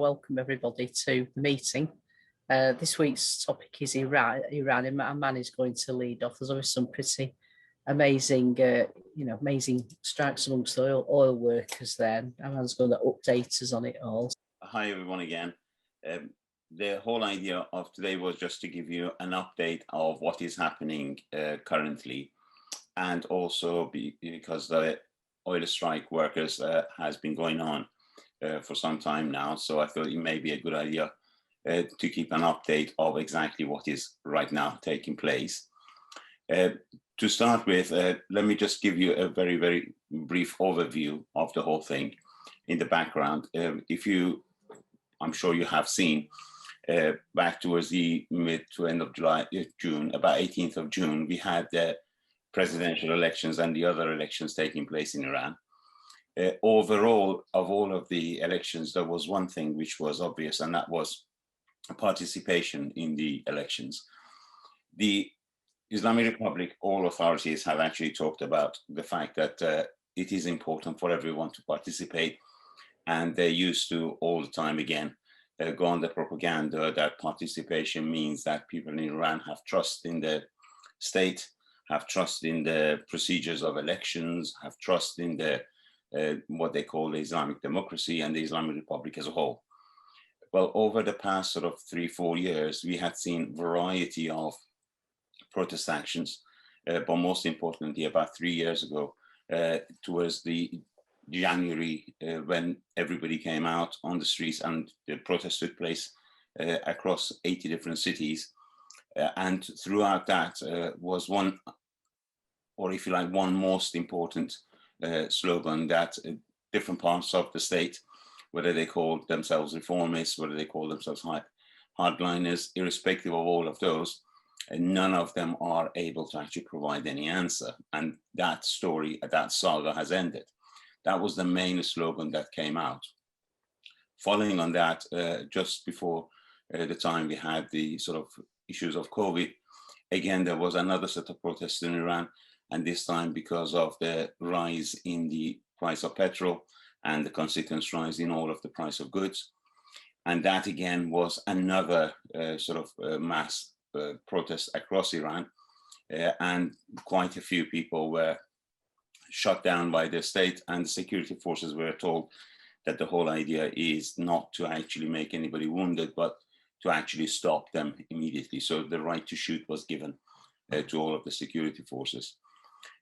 welcome everybody to the meeting. This week's topic is Iran, and Aman is going to lead off. There's always some pretty amazing, amazing strikes amongst the oil workers there. Aman's going to update us on it all. Hi everyone again. The whole idea of today was just to give you an update of what is happening currently, and also because the oil strike workers has been going on for some time now. So I thought it may be a good idea to keep an update of exactly what is right now taking place. To start with, let me just give you a very, very brief overview of the whole thing in the background. I'm sure you have seen back towards the mid to end of June, about 18th of June, we had the presidential elections and the other elections taking place in Iran. Overall, of all of the elections, there was one thing which was obvious, and that was participation in the elections. The Islamic Republic, all authorities have actually talked about the fact that it is important for everyone to participate, and they used to all the time again go on the propaganda that participation means that people in Iran have trust in the state, have trust in the procedures of elections, have trust in the what they call the Islamic democracy and the Islamic Republic as a whole. Well, over the past sort of 3-4 years, we had seen variety of protest actions, but most importantly, about 3 years ago, towards the January, when everybody came out on the streets and the protests took place across 80 different cities. And throughout that was one, or if you like, one most important slogan that different parts of the state, whether they call themselves reformists, whether they call themselves hardliners, irrespective of all of those, none of them are able to actually provide any answer. And that story, that saga has ended. That was the main slogan that came out. Following on that, just before the time we had the sort of issues of COVID, again, there was another set of protests in Iran, and this time because of the rise in the price of petrol and the consequent rise in all of the price of goods. And that again was another sort of mass protest across Iran, and quite a few people were shut down by the state, and the security forces were told that the whole idea is not to actually make anybody wounded, but to actually stop them immediately. So the right to shoot was given to all of the security forces.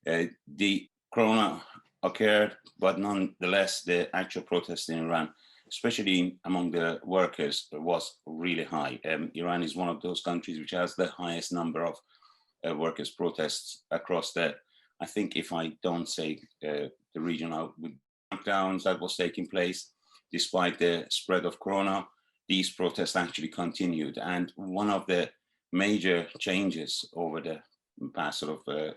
The corona occurred, but nonetheless, the actual protest in Iran, especially among the workers, was really high. Iran is one of those countries which has the highest number of workers' protests across I think if I don't say the region out with lockdowns that was taking place, despite the spread of corona, these protests actually continued. And one of the major changes over the past sort of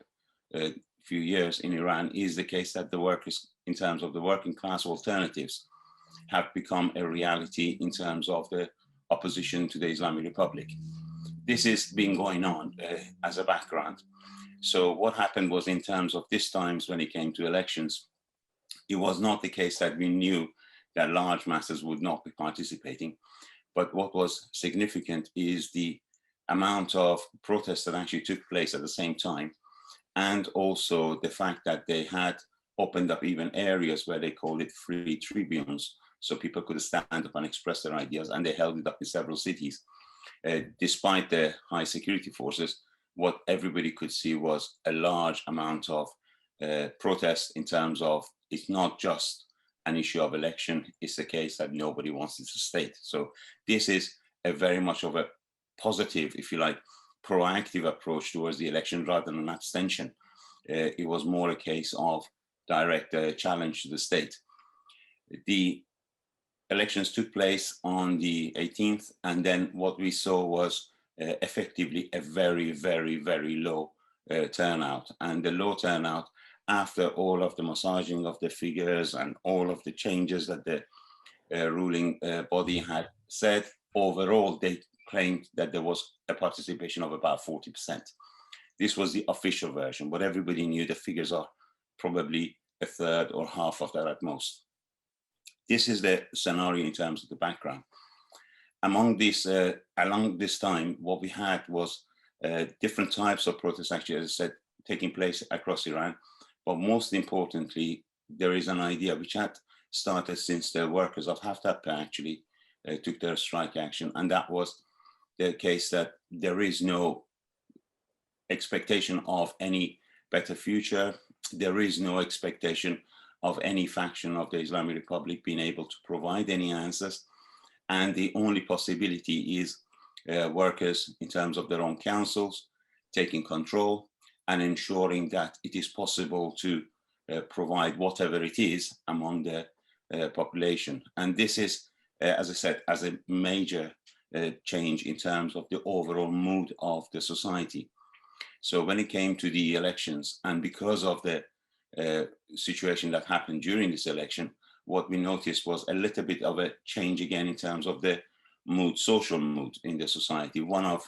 few years in Iran is the case that the workers, in terms of the working class alternatives, have become a reality in terms of the opposition to the Islamic Republic. This has been going on as a background. So what happened was, in terms of this times when it came to elections, it was not the case that we knew that large masses would not be participating. But what was significant is the amount of protests that actually took place at the same time, and also the fact that they had opened up even areas where they called it free tribunes, so people could stand up and express their ideas, and they held it up in several cities. Despite the high security forces, what everybody could see was a large amount of protest in terms of it's not just an issue of election, it's the case that nobody wants it to state. So this is a very much of a positive, if you like, proactive approach towards the election rather than an abstention. It was more a case of direct challenge to the state. The elections took place on the 18th, and then what we saw was effectively a very, very, very low turnout. And the low turnout, after all of the massaging of the figures and all of the changes that the ruling body had said, overall they claimed that there was a participation of about 40%. This was the official version, but everybody knew the figures are probably a third or half of that at most. this is the scenario in terms of the background. Among this, along this time, what we had was different types of protests, actually, as I said, taking place across Iran. But most importantly, there is an idea which had started since the workers of Haftab actually took their strike action. And that was the case that there is no expectation of any better future. There is no expectation of any faction of the Islamic Republic being able to provide any answers. And the only possibility is workers, in terms of their own councils, taking control and ensuring that it is possible to provide whatever it is among the population. And this is, as I said, as a major change in terms of the overall mood of the society. So when it came to the elections, and because of the situation that happened during this election, what we noticed was a little bit of a change again in terms of the mood, social mood in the society. One of,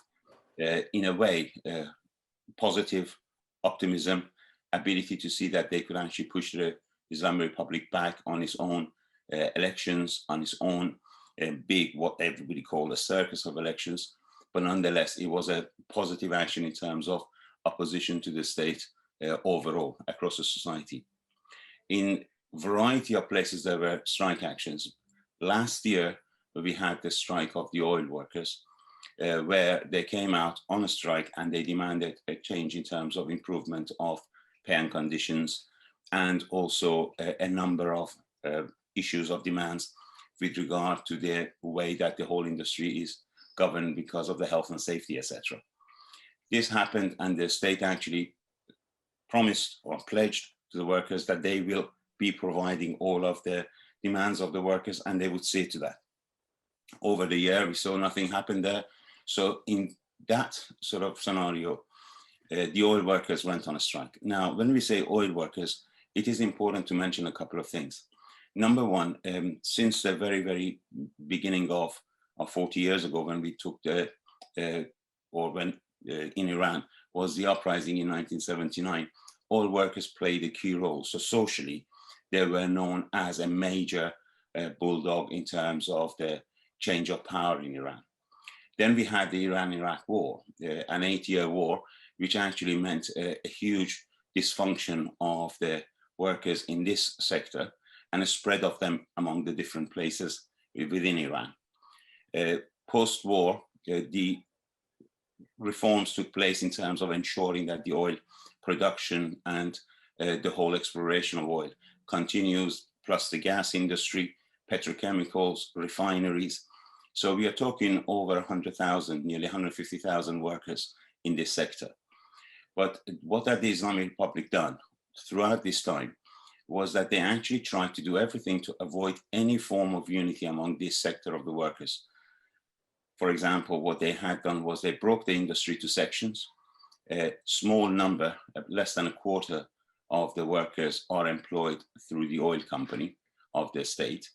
in a way, positive optimism, ability to see that they could actually push the Islamic Republic back on its own elections, on its own big, what everybody called a circus of elections. But nonetheless, it was a positive action in terms of opposition to the state overall across the society. In variety of places, there were strike actions. Last year, we had the strike of the oil workers, where they came out on a strike and they demanded a change in terms of improvement of pay and conditions, and also a number of issues of demands with regard to the way that the whole industry is governed because of the health and safety, etc. This happened, and the state actually promised or pledged to the workers that they will be providing all of the demands of the workers, and they would see to that. Over the year, we saw nothing happen there. So in that sort of scenario, the oil workers went on a strike. Now, when we say oil workers, it is important to mention a couple of things. Number one, since the very, very beginning of 40 years ago, when we took the, in Iran was the uprising in 1979, oil workers played a key role. So socially, they were known as a major bulldog in terms of the change of power in Iran. Then we had the Iran-Iraq war, an 8-year war, which actually meant a huge dysfunction of the workers in this sector and a spread of them among the different places within Iran. Post-war, the reforms took place in terms of ensuring that the oil production and the whole exploration of oil continues, plus the gas industry, petrochemicals, refineries. So we are talking over 100,000, nearly 150,000 workers in this sector. But what had the Islamic Republic done throughout this time was that they actually tried to do everything to avoid any form of unity among this sector of the workers. For example, what they had done was they broke the industry to sections. A small number, less than a quarter of the workers are employed through the oil company of the state.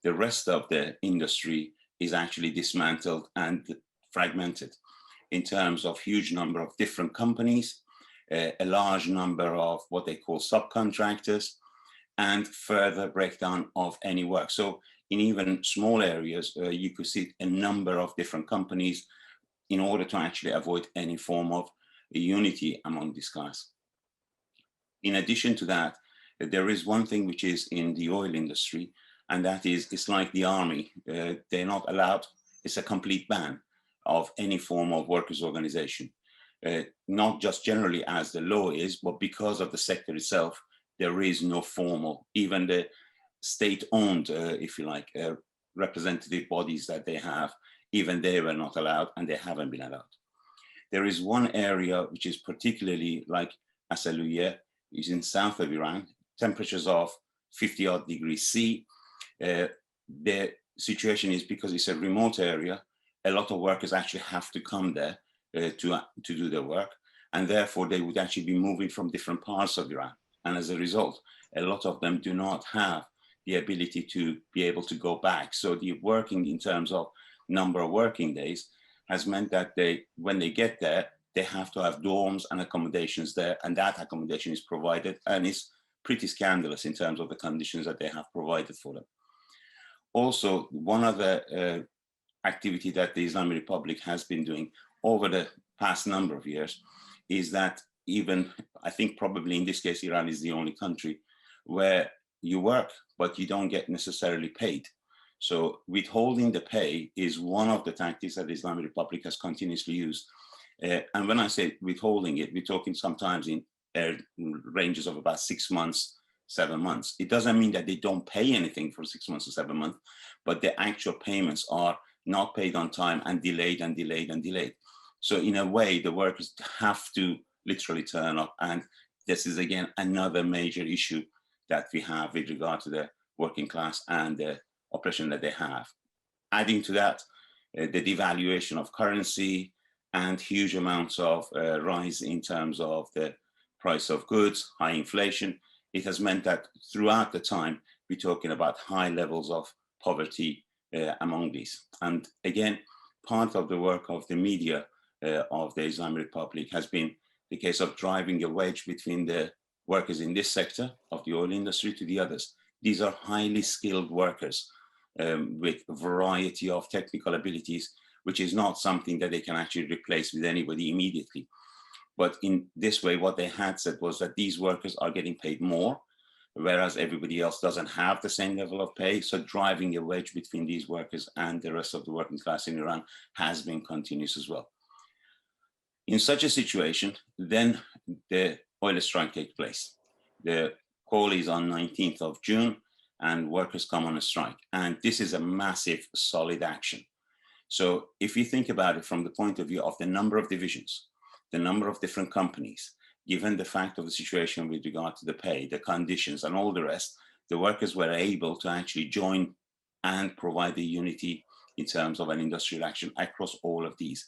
The rest of the industry is actually dismantled and fragmented in terms of huge number of different companies, a large number of what they call subcontractors, and further breakdown of any work. So in even small areas, you could see a number of different companies in order to actually avoid any form of unity among these guys. In addition to that, there is one thing which is in the oil industry, and that is, it's like the army. They're not allowed, it's a complete ban of any form of workers' organization. Not just generally as the law is, but because of the sector itself, there is no formal, even the state-owned, if you like, representative bodies that they have, even they were not allowed, and they haven't been allowed. There is one area which is particularly like Asaluye, is in south of Iran, temperatures of 50-odd degrees C. The situation is because it's a remote area, a lot of workers actually have to come there to do their work, and therefore they would actually be moving from different parts of Iran. And as a result, a lot of them do not have the ability to be able to go back. So the working in terms of number of working days has meant that when they get there, they have to have dorms and accommodations there, and that accommodation is provided, and it's pretty scandalous in terms of the conditions that they have provided for them. Also, one other activity that the Islamic Republic has been doing over the past number of years is that even, I think probably in this case, Iran is the only country where you work, but you don't get necessarily paid. So withholding the pay is one of the tactics that the Islamic Republic has continuously used. And when I say withholding it, we're talking sometimes in ranges of about 6 months, 7 months. It doesn't mean that they don't pay anything for 6 months or 7 months, but the actual payments are not paid on time and delayed and delayed and delayed. So in a way, the workers have to literally turn up. And this is, again, another major issue that we have with regard to the working class and the oppression that they have. Adding to that, the devaluation of currency and huge amounts of rise in terms of the price of goods, high inflation, it has meant that throughout the time, we're talking about high levels of poverty among these. And again, part of the work of the media of the Islamic Republic has been the case of driving a wedge between the workers in this sector of the oil industry to the others. These are highly skilled workers with a variety of technical abilities, which is not something that they can actually replace with anybody immediately. But in this way, what they had said was that these workers are getting paid more, whereas everybody else doesn't have the same level of pay. So driving a wedge between these workers and the rest of the working class in Iran has been continuous as well. In such a situation, then the oil strike takes place. The call is on 19th of June and workers come on a strike. And this is a massive, solid action. So if you think about it from the point of view of the number of divisions, the number of different companies, given the fact of the situation with regard to the pay, the conditions, and all the rest, the workers were able to actually join and provide the unity in terms of an industrial action across all of these.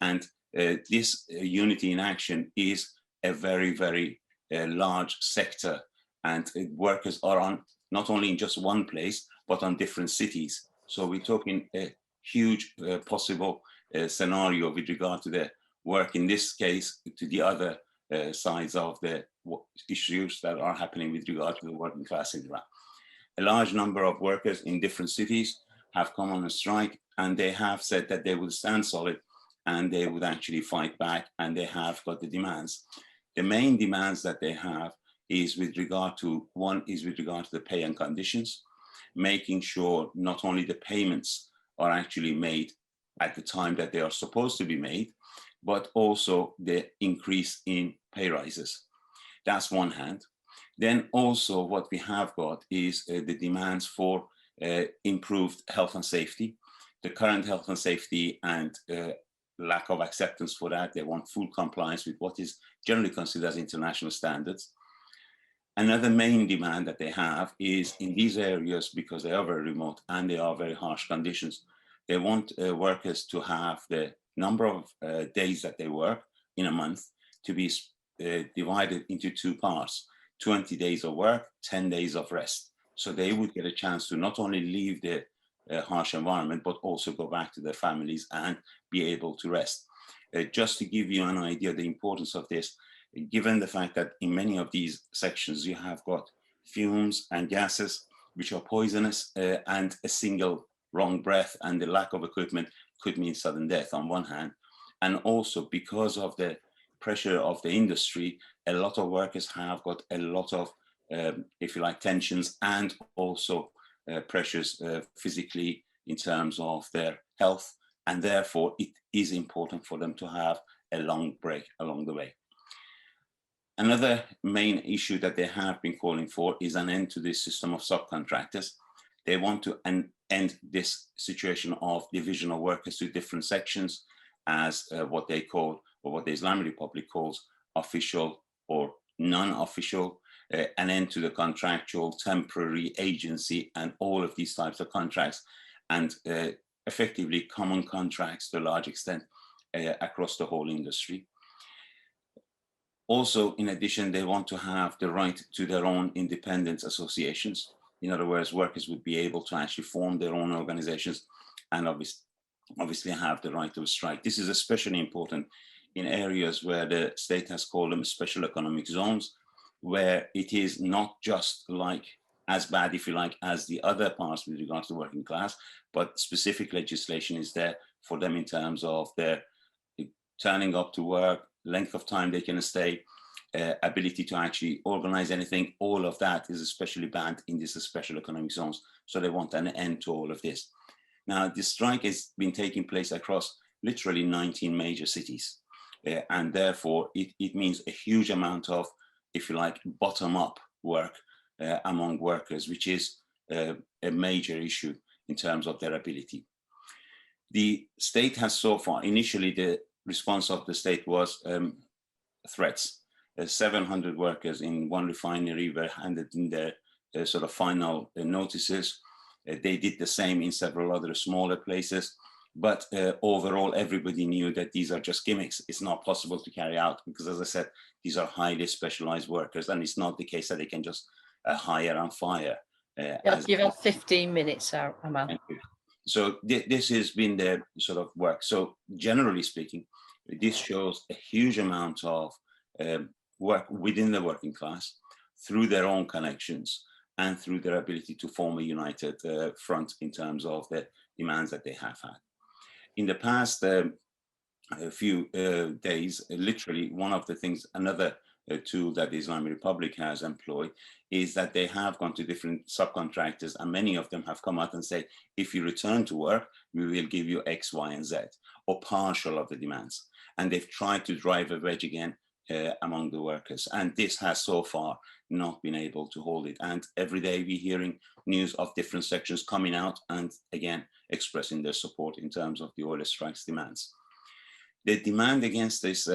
And this unity in action is a very, very large sector. And workers are on not only in just one place, but on different cities. So we're talking a huge possible scenario with regard to the work, in this case, to the other sides of the issues that are happening with regard to the working class in Iran. A large number of workers in different cities have come on a strike, and they have said that they will stand solid and they would actually fight back, and they have got the demands. The main demands that they have is with regard to, one is with regard to the pay and conditions, making sure not only the payments are actually made at the time that they are supposed to be made, but also the increase in pay rises. That's one hand. Then also what we have got is the demands for improved health and safety. The current health and safety and lack of acceptance for that. They want full compliance with what is generally considered as international standards. Another main demand that they have is in these areas, because they are very remote and they are very harsh conditions, they want workers to have the number of days that they work in a month to be divided into two parts, 20 days of work, 10 days of rest. So they would get a chance to not only leave the harsh environment, but also go back to their families and be able to rest. Just to give you an idea of the importance of this, given the fact that in many of these sections you have got fumes and gases which are poisonous, and a single wrong breath and the lack of equipment could mean sudden death on one hand. And also because of the pressure of the industry, a lot of workers have got a lot of, if you like, tensions and also pressures physically in terms of their health. And therefore it is important for them to have a long break along the way. Another main issue that they have been calling for is an end to this system of subcontractors. They want to end this situation of division of workers to different sections as what they call, or what the Islamic Republic calls, official or non-official, an end to the contractual, temporary, agency, and all of these types of contracts, and effectively common contracts to a large extent across the whole industry. Also, in addition, they want to have the right to their own independent associations. In other words, workers would be able to actually form their own organizations and obviously have the right to strike. This is especially important in areas where the state has called them special economic zones, where it is not just like as bad, if you like, as the other parts with regards to the working class, but specific legislation is there for them in terms of their turning up to work, length of time they can stay, ability to actually organize anything. All of that is especially bad in these special economic zones. So they want an end to all of this. Now, the strike has been taking place across literally 19 major cities. And therefore, it means a huge amount of, if you like, bottom-up work among workers, which is a major issue in terms of their ability. The state has so far, initially the response of the state was threats. 700 workers in one refinery were handed in their sort of final notices. They did the same in several other smaller places. But overall, everybody knew that these are just gimmicks. It's not possible to carry out because, as I said, these are highly specialized workers, and it's not the case that they can just hire and fire. You've had 15 minutes, Aman. So this has been the sort of work. So generally speaking, this shows a huge amount of work within the working class through their own connections and through their ability to form a united front in terms of the demands that they have had. In the past few days, literally one of the things, another tool that the Islamic Republic has employed is that they have gone to different subcontractors, and many of them have come out and say, if you return to work, we will give you X, Y, and Z, or partial of the demands. And they've tried to drive a wedge again among the workers. And this has so far not been able to hold it. And every day we're hearing news of different sections coming out and again expressing their support in terms of the oil strikes demands. The demand against these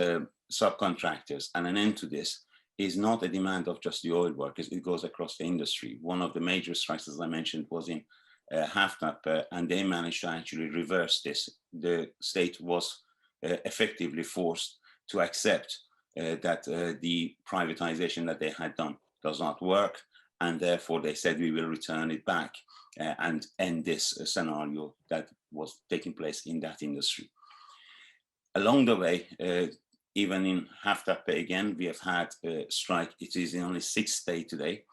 subcontractors and an end to this is not a demand of just the oil workers, it goes across the industry. One of the major strikes, as I mentioned, was in Hekmatist, and they managed to actually reverse this. The state was effectively forced to accept that the privatization that they had done does not work, and therefore they said we will return it back and end this scenario that was taking place in that industry. Along the way, even in Hekmatist again, we have had a strike. It is the only sixth day today.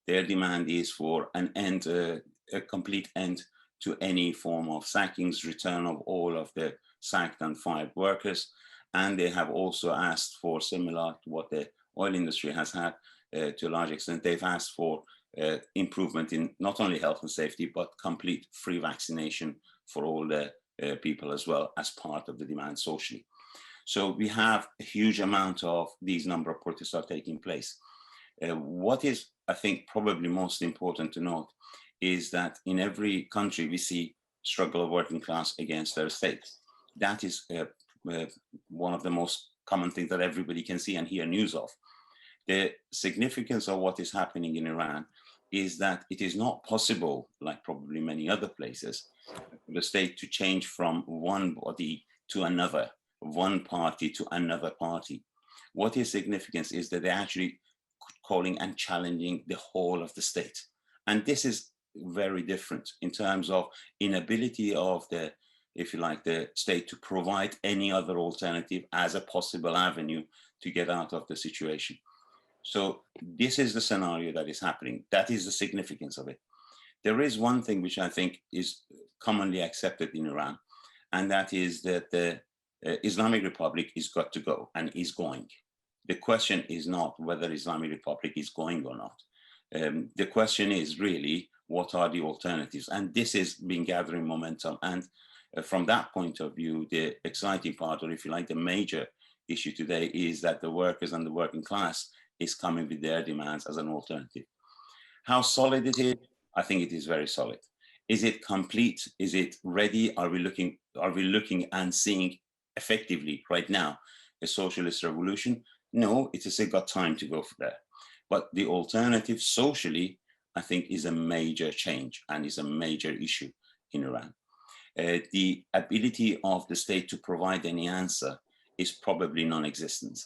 Their demand is for an end, a complete end to any form of sackings, return of all of the sacked and fired workers. And they have also asked for, similar to what the oil industry has had to a large extent, they've asked for improvement in not only health and safety, but complete free vaccination for all the people as well as part of the demand socially. So we have a huge amount of these number of protests are taking place. What is, I think, probably most important to note is that in every country we see struggle of working class against their state. That is one of the most common things that everybody can see and hear news of. The significance of what is happening in Iran is that it is not possible, like probably many other places, for the state to change from one body to another, one party to another party. What is significant is that they're actually calling and challenging the whole of the state. And this is very different in terms of inability of the, if you like, the state to provide any other alternative as a possible avenue to get out of the situation. So this is the scenario that is happening. That is the significance of it. There is one thing which I think is commonly accepted in Iran, and that is that the Islamic Republic is got to go and is going. The question is not whether Islamic Republic is going or not. The question is really, what are the alternatives? And this has been gathering momentum. And from that point of view, the exciting part, or if you like, the major issue today is that the workers and the working class is coming with their demands as an alternative. How solid it is? I think it is very solid. Is it complete? Is it ready? Are we looking and seeing effectively right now a socialist revolution? No, it has got time to go for that. But the alternative socially, I think, is a major change and is a major issue in Iran. The ability of the state to provide any answer is probably non-existent.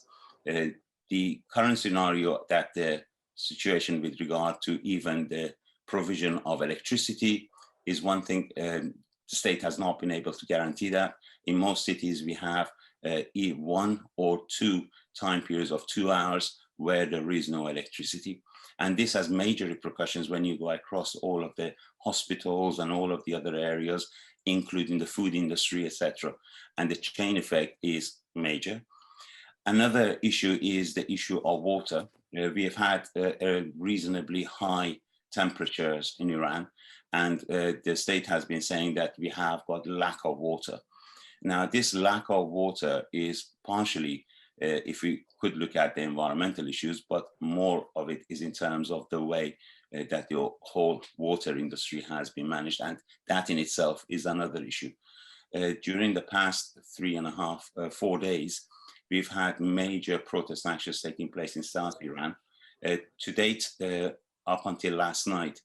The current scenario, that the situation with regard to even the provision of electricity is one thing. The state has not been able to guarantee that. In most cities, we have 1 or 2 time periods of 2 hours where there is no electricity. And this has major repercussions when you go across all of the hospitals and all of the other areas, including the food industry, etc. And the chain effect is major. Another issue is the issue of water. We have had reasonably high temperatures in Iran, and the state has been saying that we have got lack of water. Now, this lack of water is partially, if we could look at the environmental issues, but more of it is in terms of the way that the whole water industry has been managed, and that in itself is another issue. During the past 4 days, we've had major protest actions taking place in South Iran. To date, up until last night,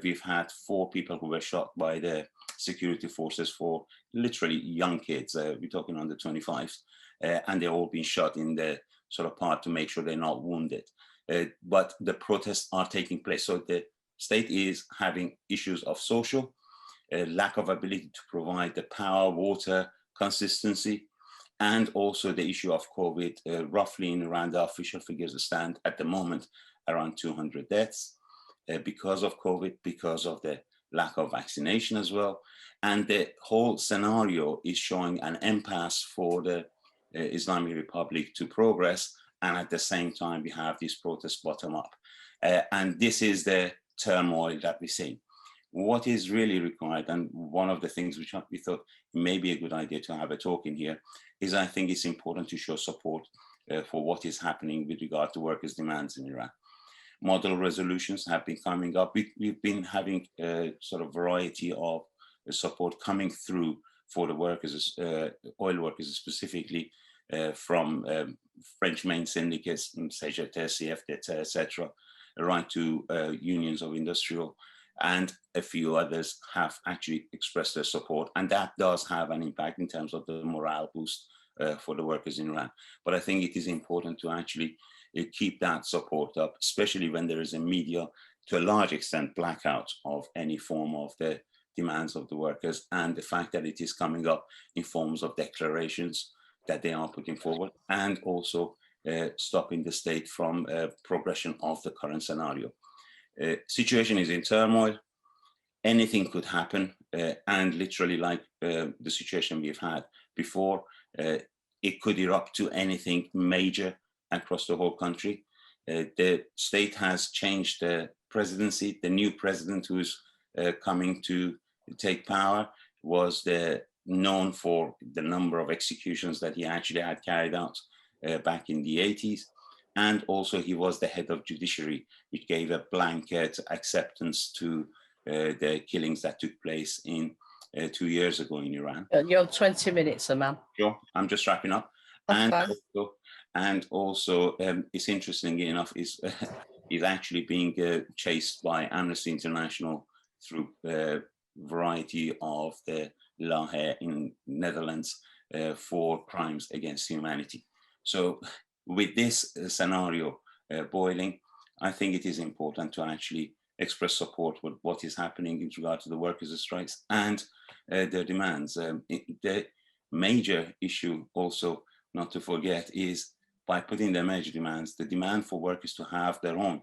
we've had 4 people who were shot by the security forces, for literally young kids. We're talking under 25s, and they've all been shot in the sort of part to make sure they're not wounded. But the protests are taking place. So the state is having issues of social, lack of ability to provide the power, water, consistency, and also the issue of COVID. Roughly in Iran, the official figures stand at the moment around 200 deaths because of COVID, because of the lack of vaccination as well. And the whole scenario is showing an impasse for the Islamic Republic to progress. And at the same time, we have these protests bottom up. And this is the turmoil that we see. What is really required, and one of the things which we thought may be a good idea to have a talk in here, is I think it's important to show support for what is happening with regard to workers' demands in Iran. Model resolutions have been coming up. We've been having a sort of variety of support coming through for the workers, oil workers specifically, from French main syndicates, CGT, CFDT, etc., right to unions of industrial, and a few others have actually expressed their support. And that does have an impact in terms of the morale boost for the workers in Iran. But I think it is important to actually keep that support up, especially when there is a media, to a large extent, blackout of any form of the demands of the workers, and the fact that it is coming up in forms of declarations that they are putting forward, and also stopping the state from progression of the current scenario. Situation is in turmoil. Anything could happen, and literally like the situation we've had before, it could erupt to anything major across the whole country. The state has changed the presidency. The new president who's coming to take power was known for the number of executions that he actually had carried out back in the 80s. And also he was the head of judiciary, which gave a blanket acceptance to the killings that took place in 2 years ago in Iran. You're 20 minutes, Aman. Sure, I'm just wrapping up. And also, it's interesting enough, is actually being chased by Amnesty International through a variety of the law in Netherlands for crimes against humanity. So with this scenario boiling, I think it is important to actually express support with what is happening in regard to the workers' strikes and their demands. The major issue also, not to forget, is by putting their major demands, the demand for workers to have their own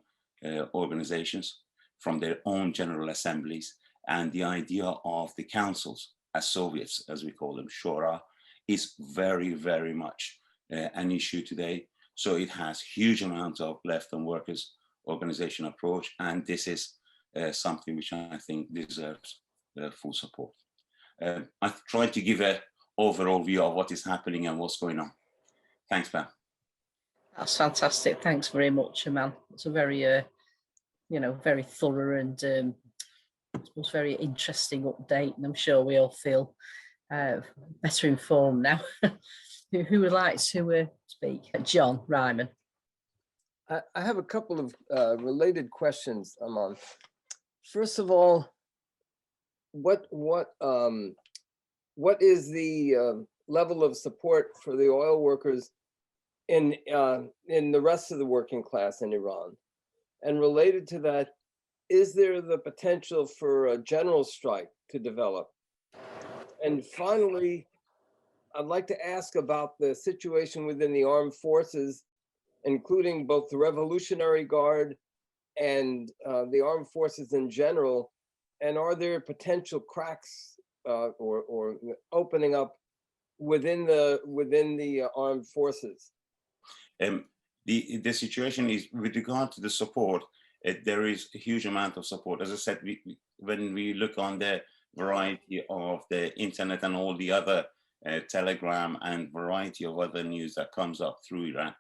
organizations from their own general assemblies, and the idea of the councils as Soviets, as we call them, Shura, is very, very much an issue today. So it has huge amounts of left and workers' organization approach, and this is something which I think deserves full support. I've tried to give an overall view of what is happening and what's going on. Thanks, Pam. That's fantastic. Thanks very much, Aman. It's a very, very thorough and was very interesting update, and I'm sure we all feel better informed now. Who would like to speak? John Ryman. I have a couple of related questions, Aman. First of all, what is the level of support for the oil workers in the rest of the working class in Iran? And related to that, is there the potential for a general strike to develop? And finally, I'd like to ask about the situation within the armed forces, including both the Revolutionary Guard and the armed forces in general? And are there potential cracks or opening up within the armed forces? The situation is, with regard to the support, there is a huge amount of support. As I said, when we look on the variety of the internet and all the other Telegram and variety of other news that comes up through Iran,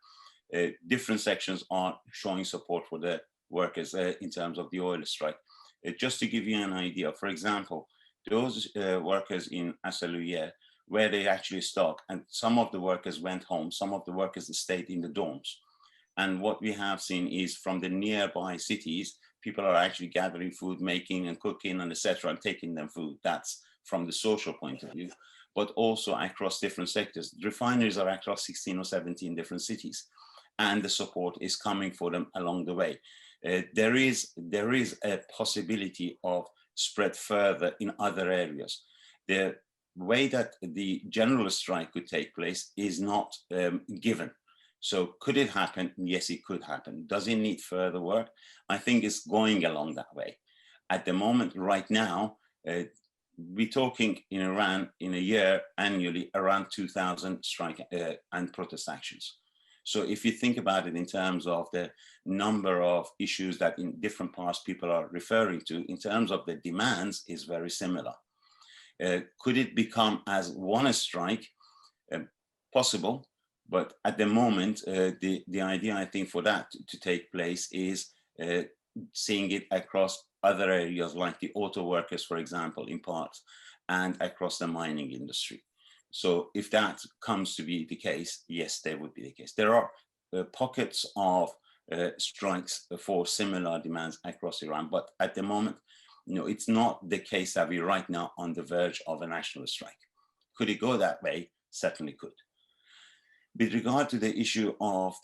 different sections are showing support for the workers in terms of the oil strike. Just to give you an idea, for example, those workers in Asaluye, where they actually stuck, and some of the workers went home, some of the workers stayed in the dorms. And what we have seen is from the nearby cities, people are actually gathering food, making and cooking and etc. and taking them food. That's from the social point of view, but also across different sectors. Refineries are across 16 or 17 different cities, and the support is coming for them along the way. There is a possibility of spread further in other areas. The way that the general strike could take place is not given. So could it happen? Yes, it could happen. Does it need further work? I think it's going along that way. At the moment, right now, we're talking in Iran in a year annually around 2,000 strike and protest actions. So if you think about it in terms of the number of issues that in different parts people are referring to, in terms of the demands, is very similar. Could it become as one strike? Possible, but at the moment, the idea I think for that to take place is seeing it across other areas like the auto workers, for example, in parts, and across the mining industry. So if that comes to be the case, yes, there would be the case. There are pockets of strikes for similar demands across Iran, but at the moment, it's not the case that we're right now on the verge of a national strike. Could it go that way? Certainly could. With regard to the issue of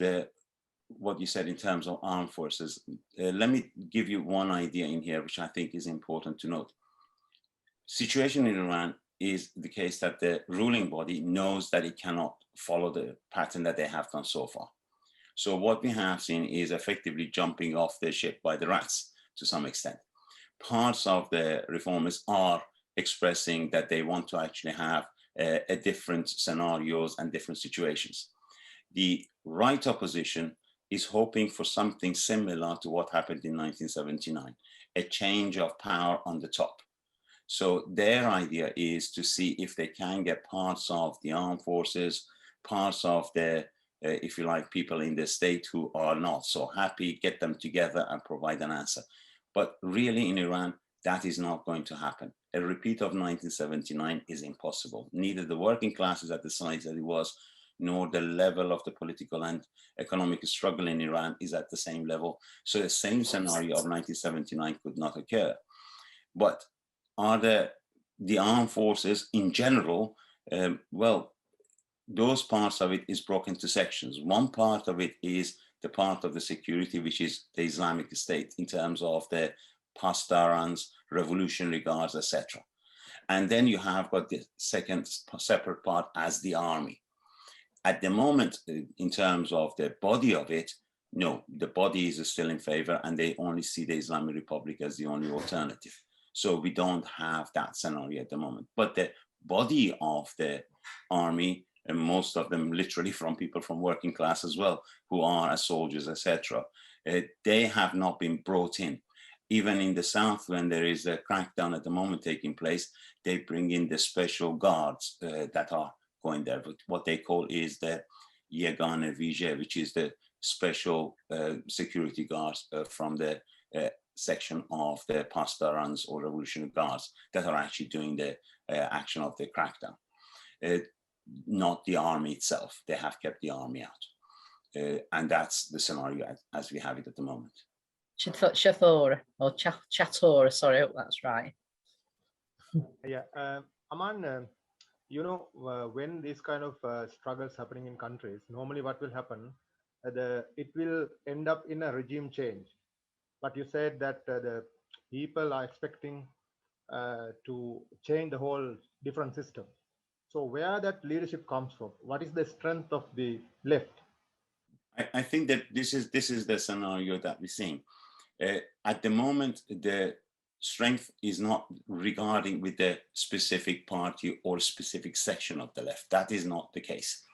what you said in terms of armed forces, let me give you one idea in here, which I think is important to note. Situation in Iran is the case that the ruling body knows that it cannot follow the pattern that they have done so far. So what we have seen is effectively jumping off the ship by the rats to some extent. Parts of the reformists are expressing that they want to actually have a different scenarios and different situations. The right opposition is hoping for something similar to what happened in 1979, a change of power on the top. So their idea is to see if they can get parts of the armed forces, parts of the, if you like, people in the state who are not so happy, get them together and provide an answer. But really in Iran, that is not going to happen. A repeat of 1979 is impossible. Neither the working classes at the size that it was, nor the level of the political and economic struggle in Iran is at the same level. So the same scenario of 1979 could not occur. But are the armed forces in general, well, those parts of it is broken into sections. One part of it is the part of the security, which is the Islamic State in terms of the pastarans, revolutionary guards, etc. And then you have got the second separate part as the army. At the moment, in terms of the body of it, no, the body is still in favor and they only see the Islamic Republic as the only alternative. So we don't have that scenario at the moment. But the body of the army, and most of them literally from people from working class as well, who are as soldiers, etc., they have not been brought in. Even in the south, when there is a crackdown at the moment taking place, they bring in the special guards that are going there. But what they call is the Yegane Vije, which is the special security guards from the section of the pastarans or revolutionary guards that are actually doing the action of the crackdown. Not the army itself. They have kept the army out. And that's the scenario as we have it at the moment. Chathora, or Chatora, sorry, I hope that's right. Yeah, Aman, when these kind of struggles happening in countries, normally what will happen, it will end up in a regime change. But you said that the people are expecting to change the whole different system. So where that leadership comes from? What is the strength of the left? I think that this is the scenario that we're seeing. At the moment, the strength is not regarding with the specific party or specific section of the left. That is not the case.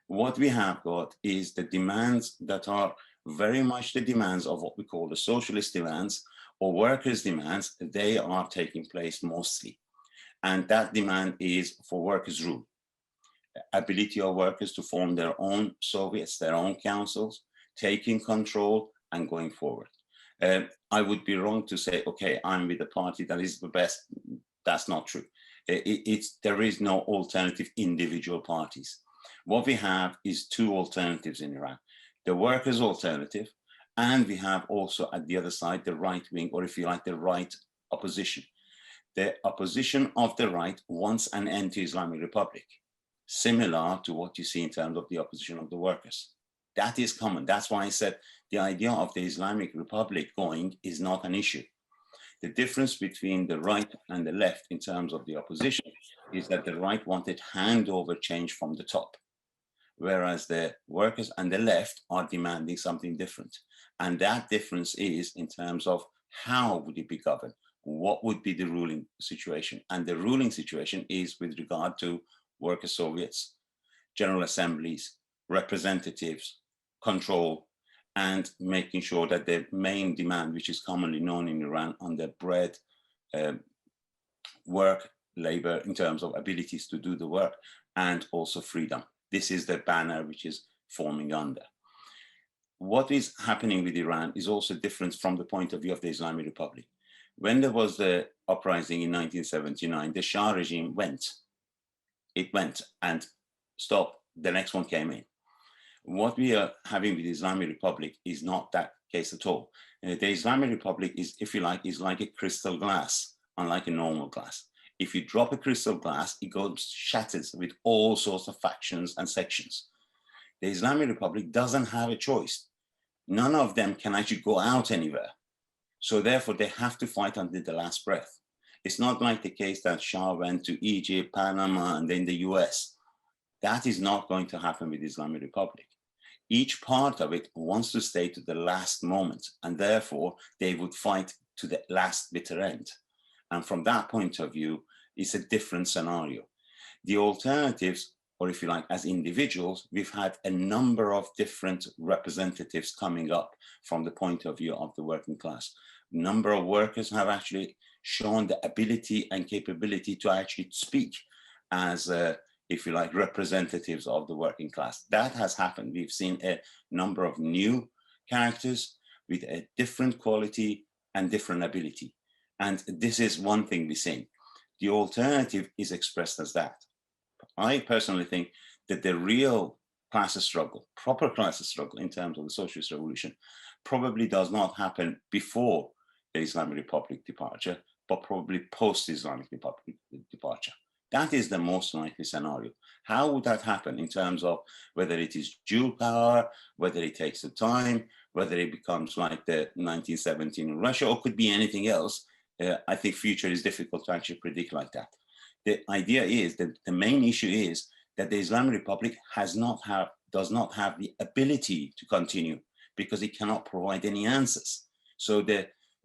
What we have got is the demands that are very much the demands of what we call the socialist demands or workers' demands. They are taking place mostly. And that demand is for workers' rule, ability of workers to form their own Soviets, their own councils, taking control and going forward. I would be wrong to say, okay, I'm with the party that is the best. That's not true. There is no alternative individual parties. What we have is two alternatives in Iran, the workers' alternative, and we have also at the other side, the right wing, or if you like, the right opposition. The opposition of the right wants an end to Islamic Republic, similar to what you see in terms of the opposition of the workers. That is common. That's why I said the idea of the Islamic Republic going is not an issue. The difference between the right and the left in terms of the opposition is that the right wanted handover change from the top, whereas the workers and the left are demanding something different. And that difference is in terms of how would it be governed? What would be the ruling situation? And the ruling situation is with regard to worker Soviets, general assemblies, representatives, control, and making sure that the main demand, which is commonly known in Iran under bread, work, labor, in terms of abilities to do the work, and also freedom. This is the banner which is forming under. What is happening with Iran is also different from the point of view of the Islamic Republic. When there was the uprising in 1979, the Shah regime went. It went and stopped. The next one came in. What we are having with the Islamic Republic is not that case at all. The Islamic Republic is, if you like, is like a crystal glass, unlike a normal glass. If you drop a crystal glass, it goes shatters with all sorts of factions and sections. The Islamic Republic doesn't have a choice. None of them can actually go out anywhere. So therefore, they have to fight until the last breath. It's not like the case that Shah went to Egypt, Panama, and then the US. That is not going to happen with the Islamic Republic. Each part of it wants to stay to the last moment, and therefore they would fight to the last bitter end. And from that point of view, it's a different scenario. The alternatives, or if you like, as individuals, we've had a number of different representatives coming up from the point of view of the working class. A number of workers have actually shown the ability and capability to actually speak as, if you like, representatives of the working class. That has happened. We've seen a number of new characters with a different quality and different ability. And this is one thing we're seeing. The alternative is expressed as that. I personally think that the real class struggle, proper class struggle in terms of the socialist revolution, probably does not happen before the Islamic Republic departure, but probably post-Islamic Republic departure. That is the most likely scenario. How would that happen in terms of whether it is dual power, whether it takes the time, whether it becomes like the 1917 in Russia, or could be anything else? I think future is difficult to actually predict like that. The idea is that the main issue is that the Islamic Republic does not have the ability to continue because it cannot provide any answers. So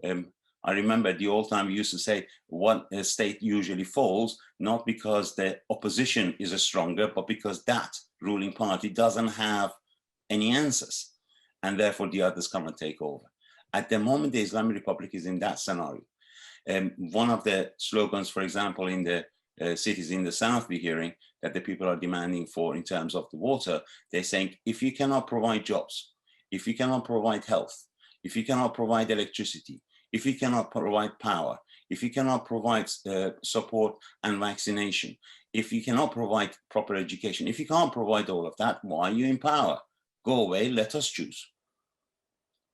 I remember the old time we used to say one state usually falls, not because the opposition is stronger, but because that ruling party doesn't have any answers. And therefore the others come and take over. At the moment, the Islamic Republic is in that scenario. One of the slogans, for example, in the cities in the south we're hearing that the people are demanding for in terms of the water, they're saying, if you cannot provide jobs, if you cannot provide health, if you cannot provide electricity, if you cannot provide power, if you cannot provide support and vaccination, if you cannot provide proper education, if you can't provide all of that, why are you in power? Go away, let us choose.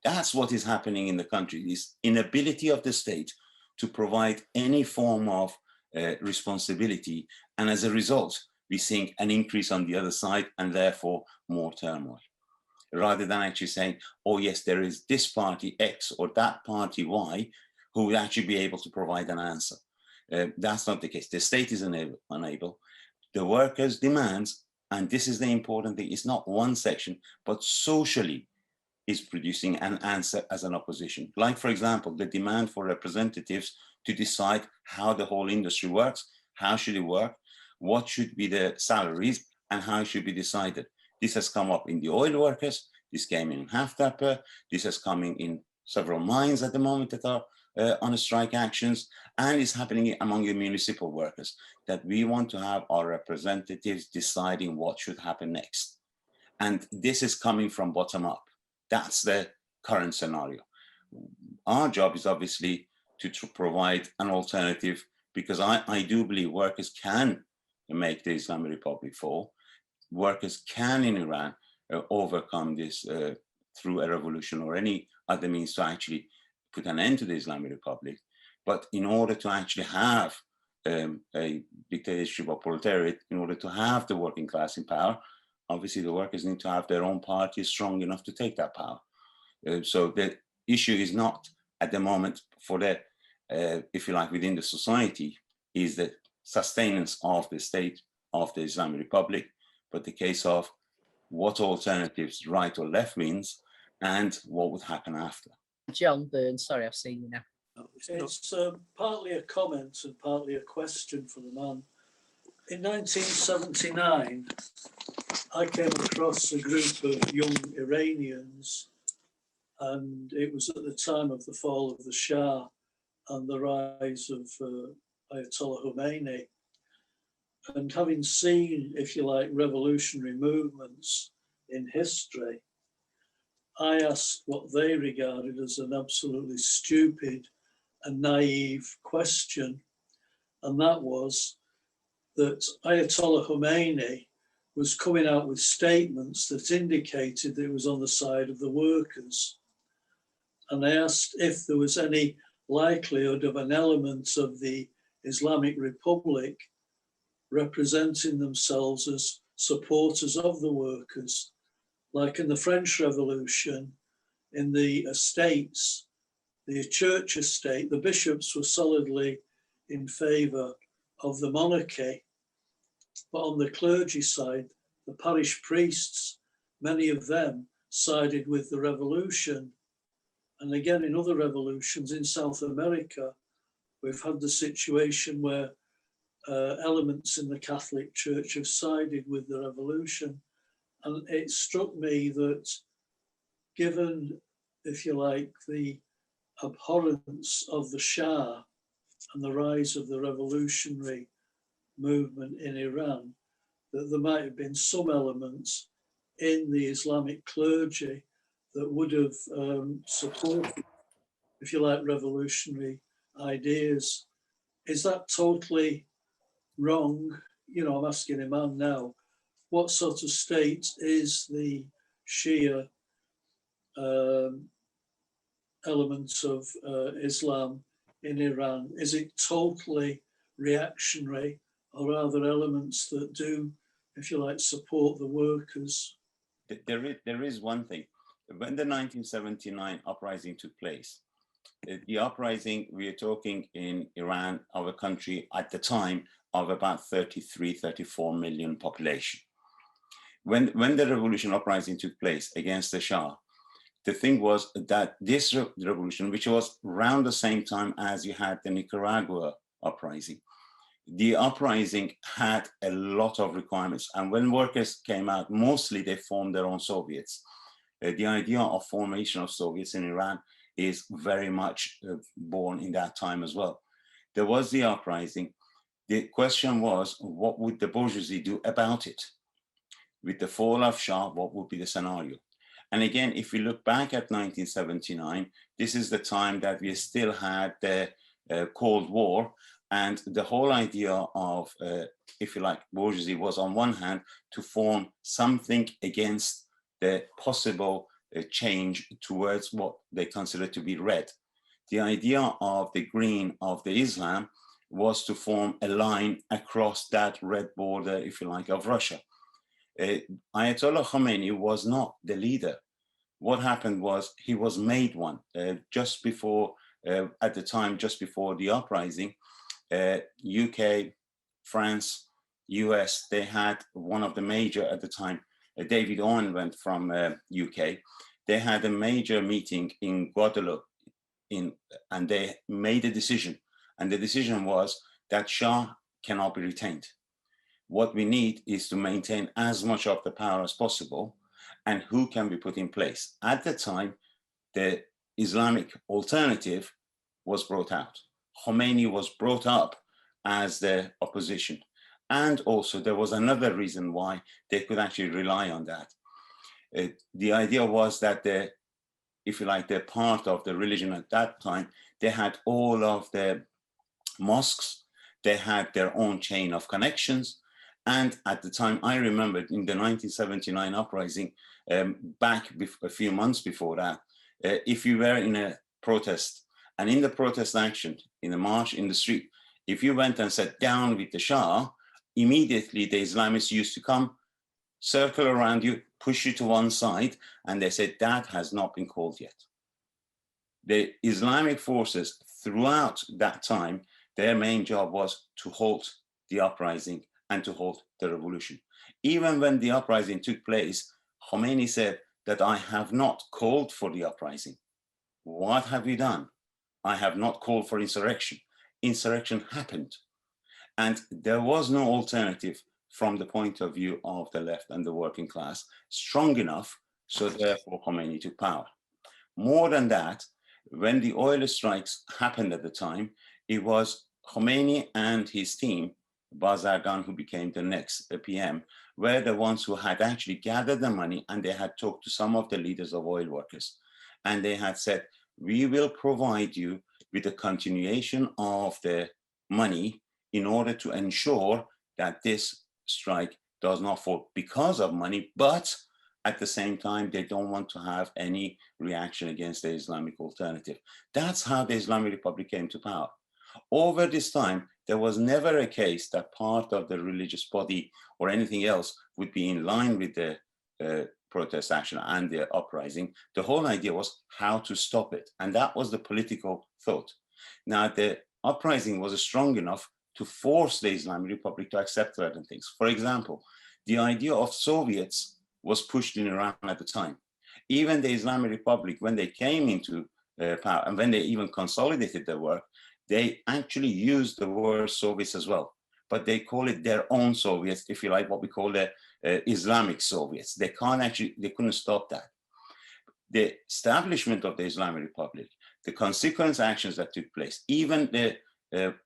That's what is happening in the country, this inability of the state to provide any form of responsibility. And as a result, we're seeing an increase on the other side and therefore more turmoil. Rather than actually saying, oh yes, there is this party X or that party Y who will actually be able to provide an answer. That's not the case. The state is unable. The workers' demands, and this is the important thing, it's not one section, but socially, is producing an answer as an opposition. Like, for example, the demand for representatives to decide how the whole industry works, how should it work, what should be the salaries, and how it should be decided. This has come up in the oil workers, this came in Haftapper, this is coming in several mines at the moment that are on strike actions, and it's happening among the municipal workers, that we want to have our representatives deciding what should happen next. And this is coming from bottom up. That's the current scenario. Our job is obviously to provide an alternative, because I do believe workers can make the Islamic Republic fall. Workers can in Iran overcome this through a revolution or any other means to actually put an end to the Islamic Republic. But in order to actually have a dictatorship or proletariat, in order to have the working class in power, obviously the workers need to have their own party strong enough to take that power. So the issue is not at the moment for the, if you like, within the society, is the sustenance of the state of the Islamic Republic, but the case of what alternatives, right or left, means, and what would happen after. John Byrne, sorry, I've seen you now. It's partly a comment and partly a question for the man. In 1979, I came across a group of young Iranians, and it was at the time of the fall of the Shah and the rise of Ayatollah Khomeini. And having seen, if you like, revolutionary movements in history, I asked what they regarded as an absolutely stupid and naive question, and that was that Ayatollah Khomeini was coming out with statements that indicated that it was on the side of the workers. And I asked if there was any likelihood of an element of the Islamic Republic representing themselves as supporters of the workers, like in the French Revolution, in the estates, the church estate, the bishops were solidly in favour of the monarchy, but on the clergy side, the parish priests, many of them sided with the revolution. And again, in other revolutions in South America, we've had the situation where elements in the Catholic Church have sided with the revolution. And it struck me that given, if you like, the abhorrence of the Shah and the rise of the revolutionary movement in Iran, that there might have been some elements in the Islamic clergy that would have supported, if you like, revolutionary ideas. Is that totally wrong? You know, I'm asking Iman now, what sort of state is the Shia elements of Islam in Iran? Is it totally reactionary, or are there elements that do, if you like, support the workers? There is one thing. When the 1979 uprising took place, the uprising, we are talking in Iran of a country at the time of about 33, 34 million population. When the revolution uprising took place against the Shah, the thing was that this revolution, which was around the same time as you had the Nicaragua uprising, the uprising had a lot of requirements. And when workers came out, mostly they formed their own Soviets. The idea of formation of Soviets in Iran is very much born in that time as well. There was the uprising. The question was, what would the bourgeoisie do about it? With the fall of Shah, what would be the scenario? And again, if we look back at 1979, this is the time that we still had the Cold War, and the whole idea of, if you like, bourgeoisie was on one hand to form something against the possible change towards what they consider to be red. The idea of the green of the Islam was to form a line across that red border, if you like, of Russia. Ayatollah Khomeini was not the leader. What happened was he was made one just before, at the time, just before the uprising. UK, France, US, they had one of the major at the time, David Owen went from UK. they had a major meeting in Guadeloupe, and they made a decision. And the decision was that Shah cannot be retained. What we need is to maintain as much of the power as possible, and who can be put in place. At the time, the Islamic alternative was brought out. Khomeini was brought up as the opposition. And also there was another reason why they could actually rely on that. The idea was that if you like, they're part of the religion at that time, they had all of the mosques, they had their own chain of connections. And at the time, I remember in the 1979 uprising, back a few months before that, if you were in a protest, and in the protest action, in a march in the street, if you went and sat down with the Shah, immediately the Islamists used to come, circle around you, push you to one side, and they said that has not been called yet. The Islamic forces throughout that time, their main job was to halt the uprising and to halt the revolution. Even when the uprising took place, Khomeini said that I have not called for the uprising. What have you done? I have not called for insurrection. Insurrection happened. And there was no alternative from the point of view of the left and the working class strong enough, so therefore Khomeini took power. More than that, when the oil strikes happened at the time, it was Khomeini and his team, Bazargan, who became the next PM, were the ones who had actually gathered the money, and they had talked to some of the leaders of oil workers. And they had said, we will provide you with a continuation of the money in order to ensure that this strike does not fall because of money, but at the same time, they don't want to have any reaction against the Islamic alternative. That's how the Islamic Republic came to power. Over this time, there was never a case that part of the religious body or anything else would be in line with the protest action and the uprising. The whole idea was how to stop it. And that was the political thought. Now, the uprising was strong enough to force the Islamic Republic to accept certain things. For example, the idea of Soviets was pushed in Iran at the time. Even the Islamic Republic, when they came into power and when they even consolidated their work, they actually used the word Soviets as well, but they call it their own Soviets, if you like, what we call the Islamic Soviets. They couldn't stop that. The establishment of the Islamic Republic, the consequence actions that took place, even the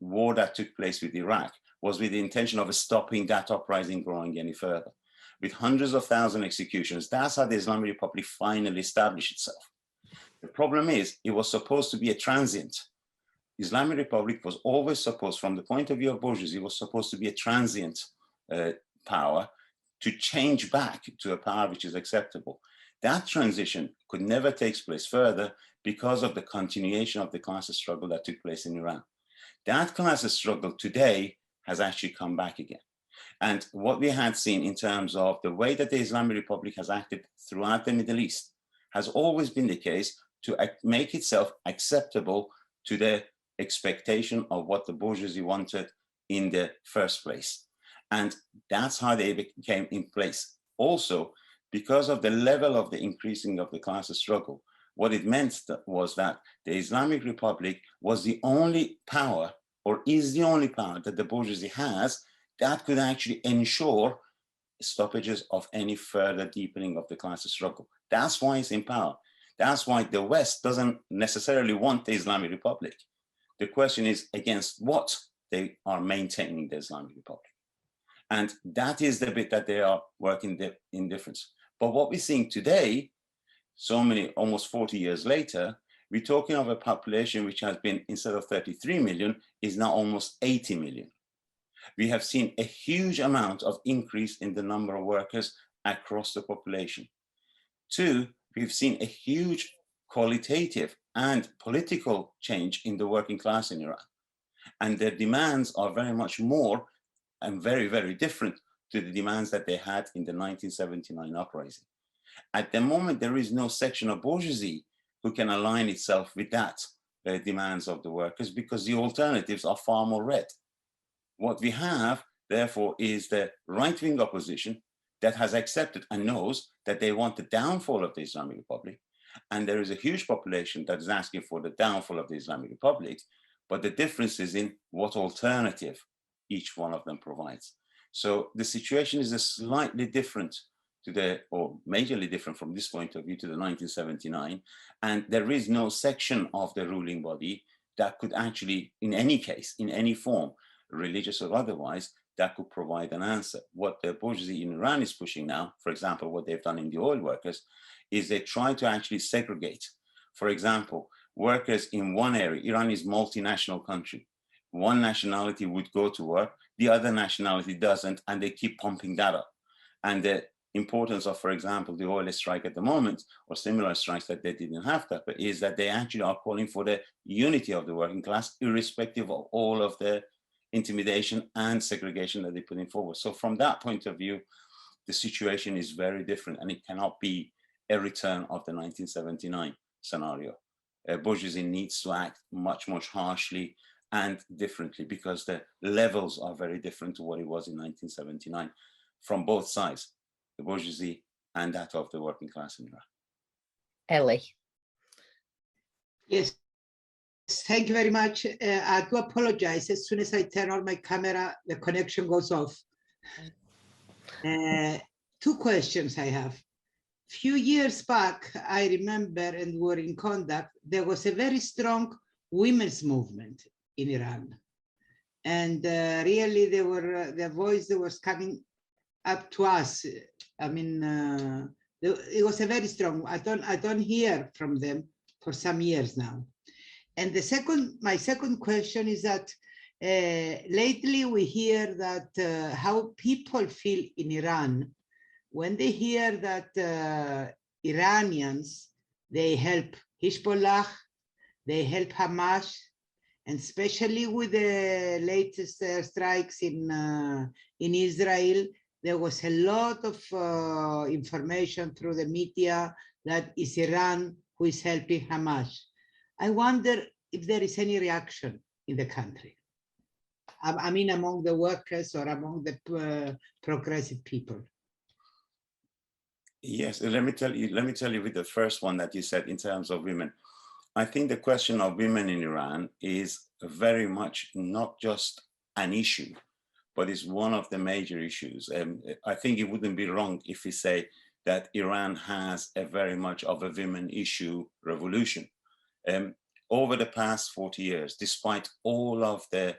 war that took place with Iraq was with the intention of stopping that uprising growing any further. With hundreds of thousands executions, that's how the Islamic Republic finally established itself. The problem is, it was supposed to be a transient. Islamic Republic was always supposed, from the point of view of bourgeoisie, was supposed to be a transient power to change back to a power which is acceptable. That transition could never take place further because of the continuation of the class struggle that took place in Iran. That class struggle today has actually come back again. And what we had seen in terms of the way that the Islamic Republic has acted throughout the Middle East has always been the case to make itself acceptable to the expectation of what the bourgeoisie wanted in the first place. And that's how they came in place. Also, because of the level of the increasing of the class struggle, what it meant was that the Islamic Republic was the only power, or is the only power, that the bourgeoisie has that could actually ensure stoppages of any further deepening of the class struggle. That's why it's in power. That's why the West doesn't necessarily want the Islamic Republic. The question is against what they are maintaining the Islamic Republic. And that is the bit that they are working in difference. But what we're seeing today, almost 40 years later, we're talking of a population which has been, instead of 33 million, is now almost 80 million. We have seen a huge amount of increase in the number of workers across the population. Two, we've seen a huge qualitative and political change in the working class in Iran. And their demands are very much more and very, very different to the demands that they had in the 1979 uprising. At the moment, there is no section of bourgeoisie who can align itself with that demands of the workers, because the alternatives are far more red. What we have, therefore, is the right-wing opposition that has accepted and knows that they want the downfall of the Islamic Republic. And there is a huge population that is asking for the downfall of the Islamic Republic, but the difference is in what alternative each one of them provides. So the situation is a slightly different to the, or majorly different from this point of view to the 1979. And there is no section of the ruling body that could actually, in any case, in any form, religious or otherwise, that could provide an answer. What the bourgeoisie in Iran is pushing now, for example, what they've done in the oil workers, is they try to actually segregate. For example, workers in one area, Iran is a multinational country. One nationality would go to work, the other nationality doesn't, and they keep pumping that up. And the importance of, for example, the oil strike at the moment, or similar strikes that they didn't have that, but is that they actually are calling for the unity of the working class, irrespective of all of the intimidation and segregation that they're putting forward. So from that point of view, the situation is very different, and it cannot be a return of the 1979 scenario. Bourgeoisie needs to act much, much harshly and differently, because the levels are very different to what it was in 1979 from both sides, the bourgeoisie and that of the working class in Iran. Ellie. Yes, thank you very much. I do apologize. As soon as I turn on my camera, the connection goes off. Two questions I have. Few years back, I remember, and were in contact, there was a very strong women's movement in Iran. And really, they were, their voice that was coming up to us. I mean, it was a very strong, I don't hear from them for some years now. And my second question is that lately we hear that how people feel in Iran when they hear that Iranians, they help Hezbollah, they help Hamas, and especially with the latest strikes in Israel, there was a lot of information through the media that is Iran who is helping Hamas. I wonder if there is any reaction in the country. I mean, among the workers or among the progressive people. Yes, let me tell you with the first one that you said in terms of women. I think the question of women in Iran is very much not just an issue, but it's one of the major issues. I think it wouldn't be wrong if we say that Iran has a very much of a women issue revolution. Over the past 40 years, despite all of the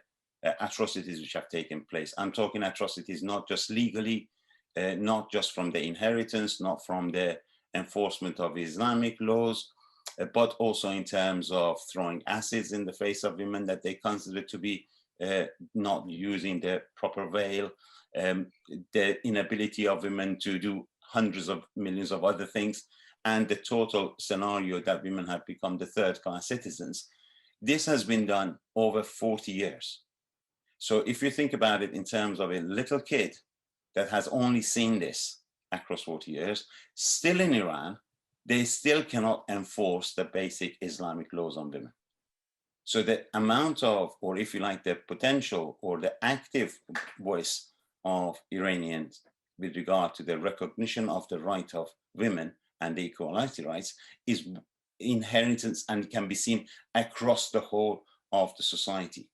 atrocities which have taken place, I'm talking atrocities not just legally, not just from the inheritance, not from the enforcement of Islamic laws, but also in terms of throwing acids in the face of women that they consider to be not using the proper veil, the inability of women to do hundreds of millions of other things, and the total scenario that women have become the third-class citizens. This has been done over 40 years. So if you think about it in terms of a little kid that has only seen this across 40 years, still in Iran, they still cannot enforce the basic Islamic laws on women. So the amount of, or if you like, the potential or the active voice of Iranians with regard to the recognition of the right of women and the equality rights is inheritance and can be seen across the whole of the society.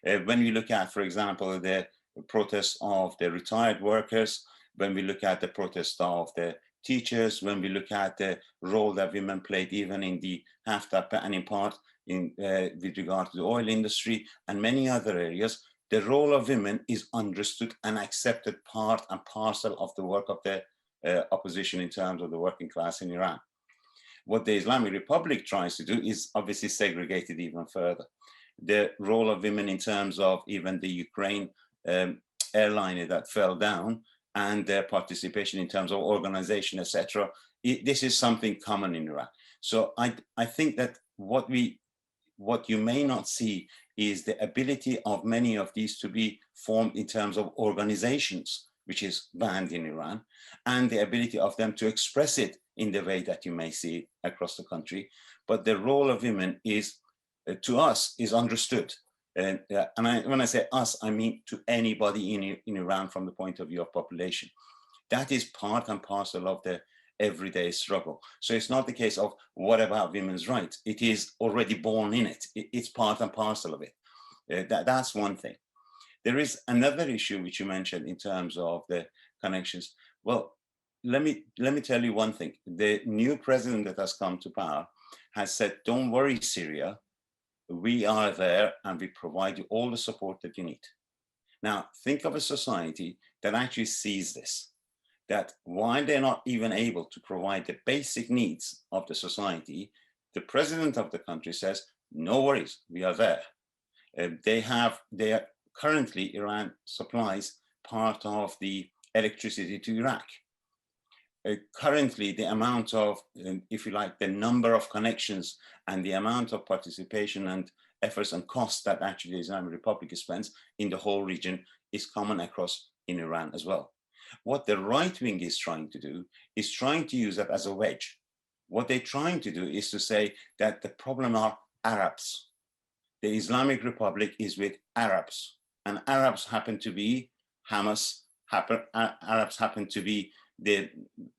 When we look at, for example, the protests of the retired workers, when we look at the protest of the teachers, when we look at the role that women played even in the Haftar and in part in with regard to the oil industry and many other areas, the role of women is understood and accepted part and parcel of the work of the opposition in terms of the working class in Iran. What the Islamic Republic tries to do is obviously segregate it even further. The role of women in terms of even the Ukraine airliner that fell down and their participation in terms of organization, etc. This is something common in Iran. So I think that what you may not see is the ability of many of these to be formed in terms of organizations, which is banned in Iran, and the ability of them to express it in the way that you may see across the country. But the role of women is, to us, is understood. And when I say us, I mean to anybody in Iran from the point of view of population. That is part and parcel of the everyday struggle. So it's not the case of what about women's rights? It is already born in it. It's part and parcel of it. That's one thing. There is another issue which you mentioned in terms of the connections. Well, let me tell you one thing. The new president that has come to power has said, don't worry, Syria, we are there and we provide you all the support that you need. Now, think of a society that actually sees this, that while they're not even able to provide the basic needs of the society, the president of the country says, no worries, we are there. Currently, Iran supplies part of the electricity to Iraq. Currently, the amount of, if you like, the number of connections and the amount of participation and efforts and costs that actually the Islamic Republic spends in the whole region is common across in Iran as well. What the right wing is trying to do is trying to use that as a wedge. What they're trying to do is to say that the problem are Arabs. The Islamic Republic is with Arabs, and Arabs happen to be Hamas, Arabs happen to be the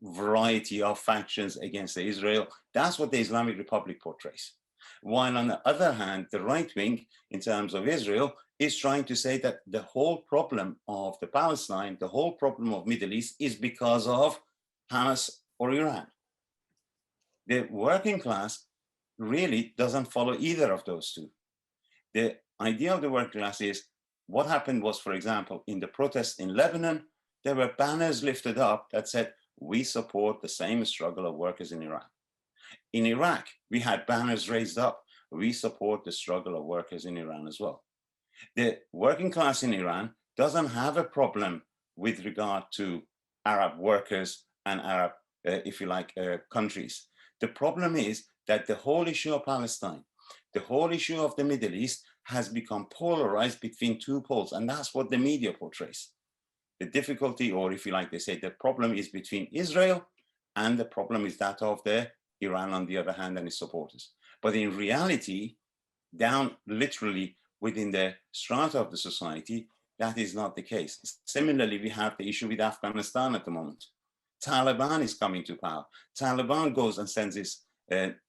variety of factions against Israel. That's what the Islamic Republic portrays. While on the other hand, the right wing, in terms of Israel, is trying to say that the whole problem of the Palestine, the whole problem of Middle East is because of Hamas or Iran. The working class really doesn't follow either of those two. The idea of the working class is, what happened was, for example, in the protests in Lebanon, there were banners lifted up that said, we support the same struggle of workers in Iran. In Iraq, we had banners raised up, we support the struggle of workers in Iran as well. The working class in Iran doesn't have a problem with regard to Arab workers and Arab, if you like, countries. The problem is that the whole issue of Palestine, the whole issue of the Middle East has become polarized between two poles, and that's what the media portrays. The difficulty, or if you like, they say the problem is between Israel, and the problem is that of the Iran on the other hand and its supporters. But in reality, down literally within the strata of the society, that is not the case. Similarly, we have the issue with Afghanistan at the moment. Taliban is coming to power. Taliban goes and sends its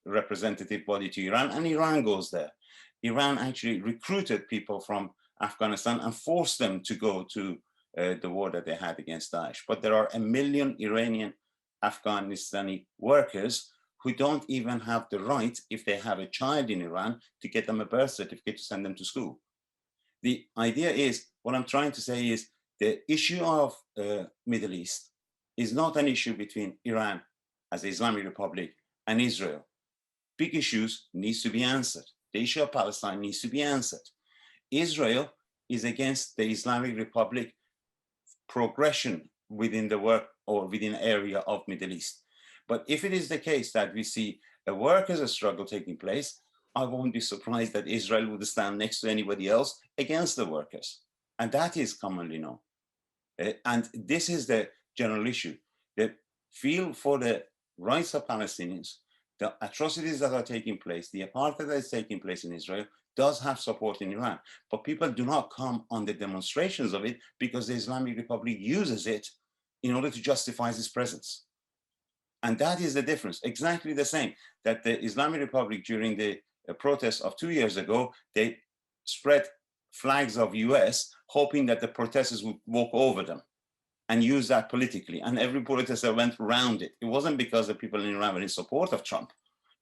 representative body to Iran, and Iran goes there. Iran actually recruited people from Afghanistan and forced them to go to the war that they had against Daesh. But there are 1 million Iranian Afghanistani workers who don't even have the right, if they have a child in Iran, to get them a birth certificate to send them to school. The idea is, what I'm trying to say is, the issue of Middle East is not an issue between Iran as the Islamic Republic and Israel. Big issues needs to be answered. The issue of Palestine needs to be answered. Israel is against the Islamic Republic progression within the work or within area of Middle East. But if it is the case that we see a workers' struggle taking place, I won't be surprised that Israel would stand next to anybody else against the workers. And that is commonly known. And this is the general issue. The feel for the rights of Palestinians, the atrocities that are taking place, the apartheid that is taking place in Israel, does have support in Iran. But people do not come on the demonstrations of it because the Islamic Republic uses it in order to justify its presence. And that is the difference, exactly the same, that the Islamic Republic during the protests of 2 years ago, they spread flags of US, hoping that the protesters would walk over them and use that politically. And every protester went around it. It wasn't because the people in Iran were in support of Trump,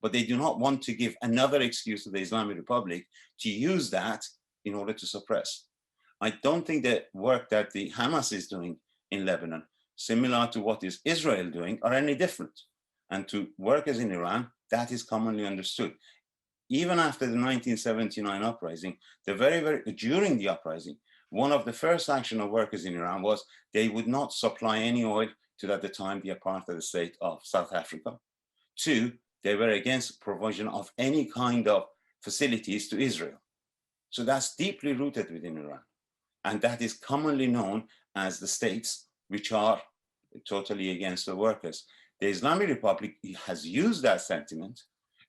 but they do not want to give another excuse to the Islamic Republic to use that in order to suppress. I don't think the work that the Hamas is doing in Lebanon, similar to what is Israel doing, are any different. And to workers in Iran, that is commonly understood. Even after the 1979 uprising, during the uprising, one of the first action of workers in Iran was they would not supply any oil to, at the time, the apartheid state of South Africa. 2, they were against provision of any kind of facilities to Israel. So that's deeply rooted within Iran. And that is commonly known as the states which are totally against the workers. The Islamic Republic has used that sentiment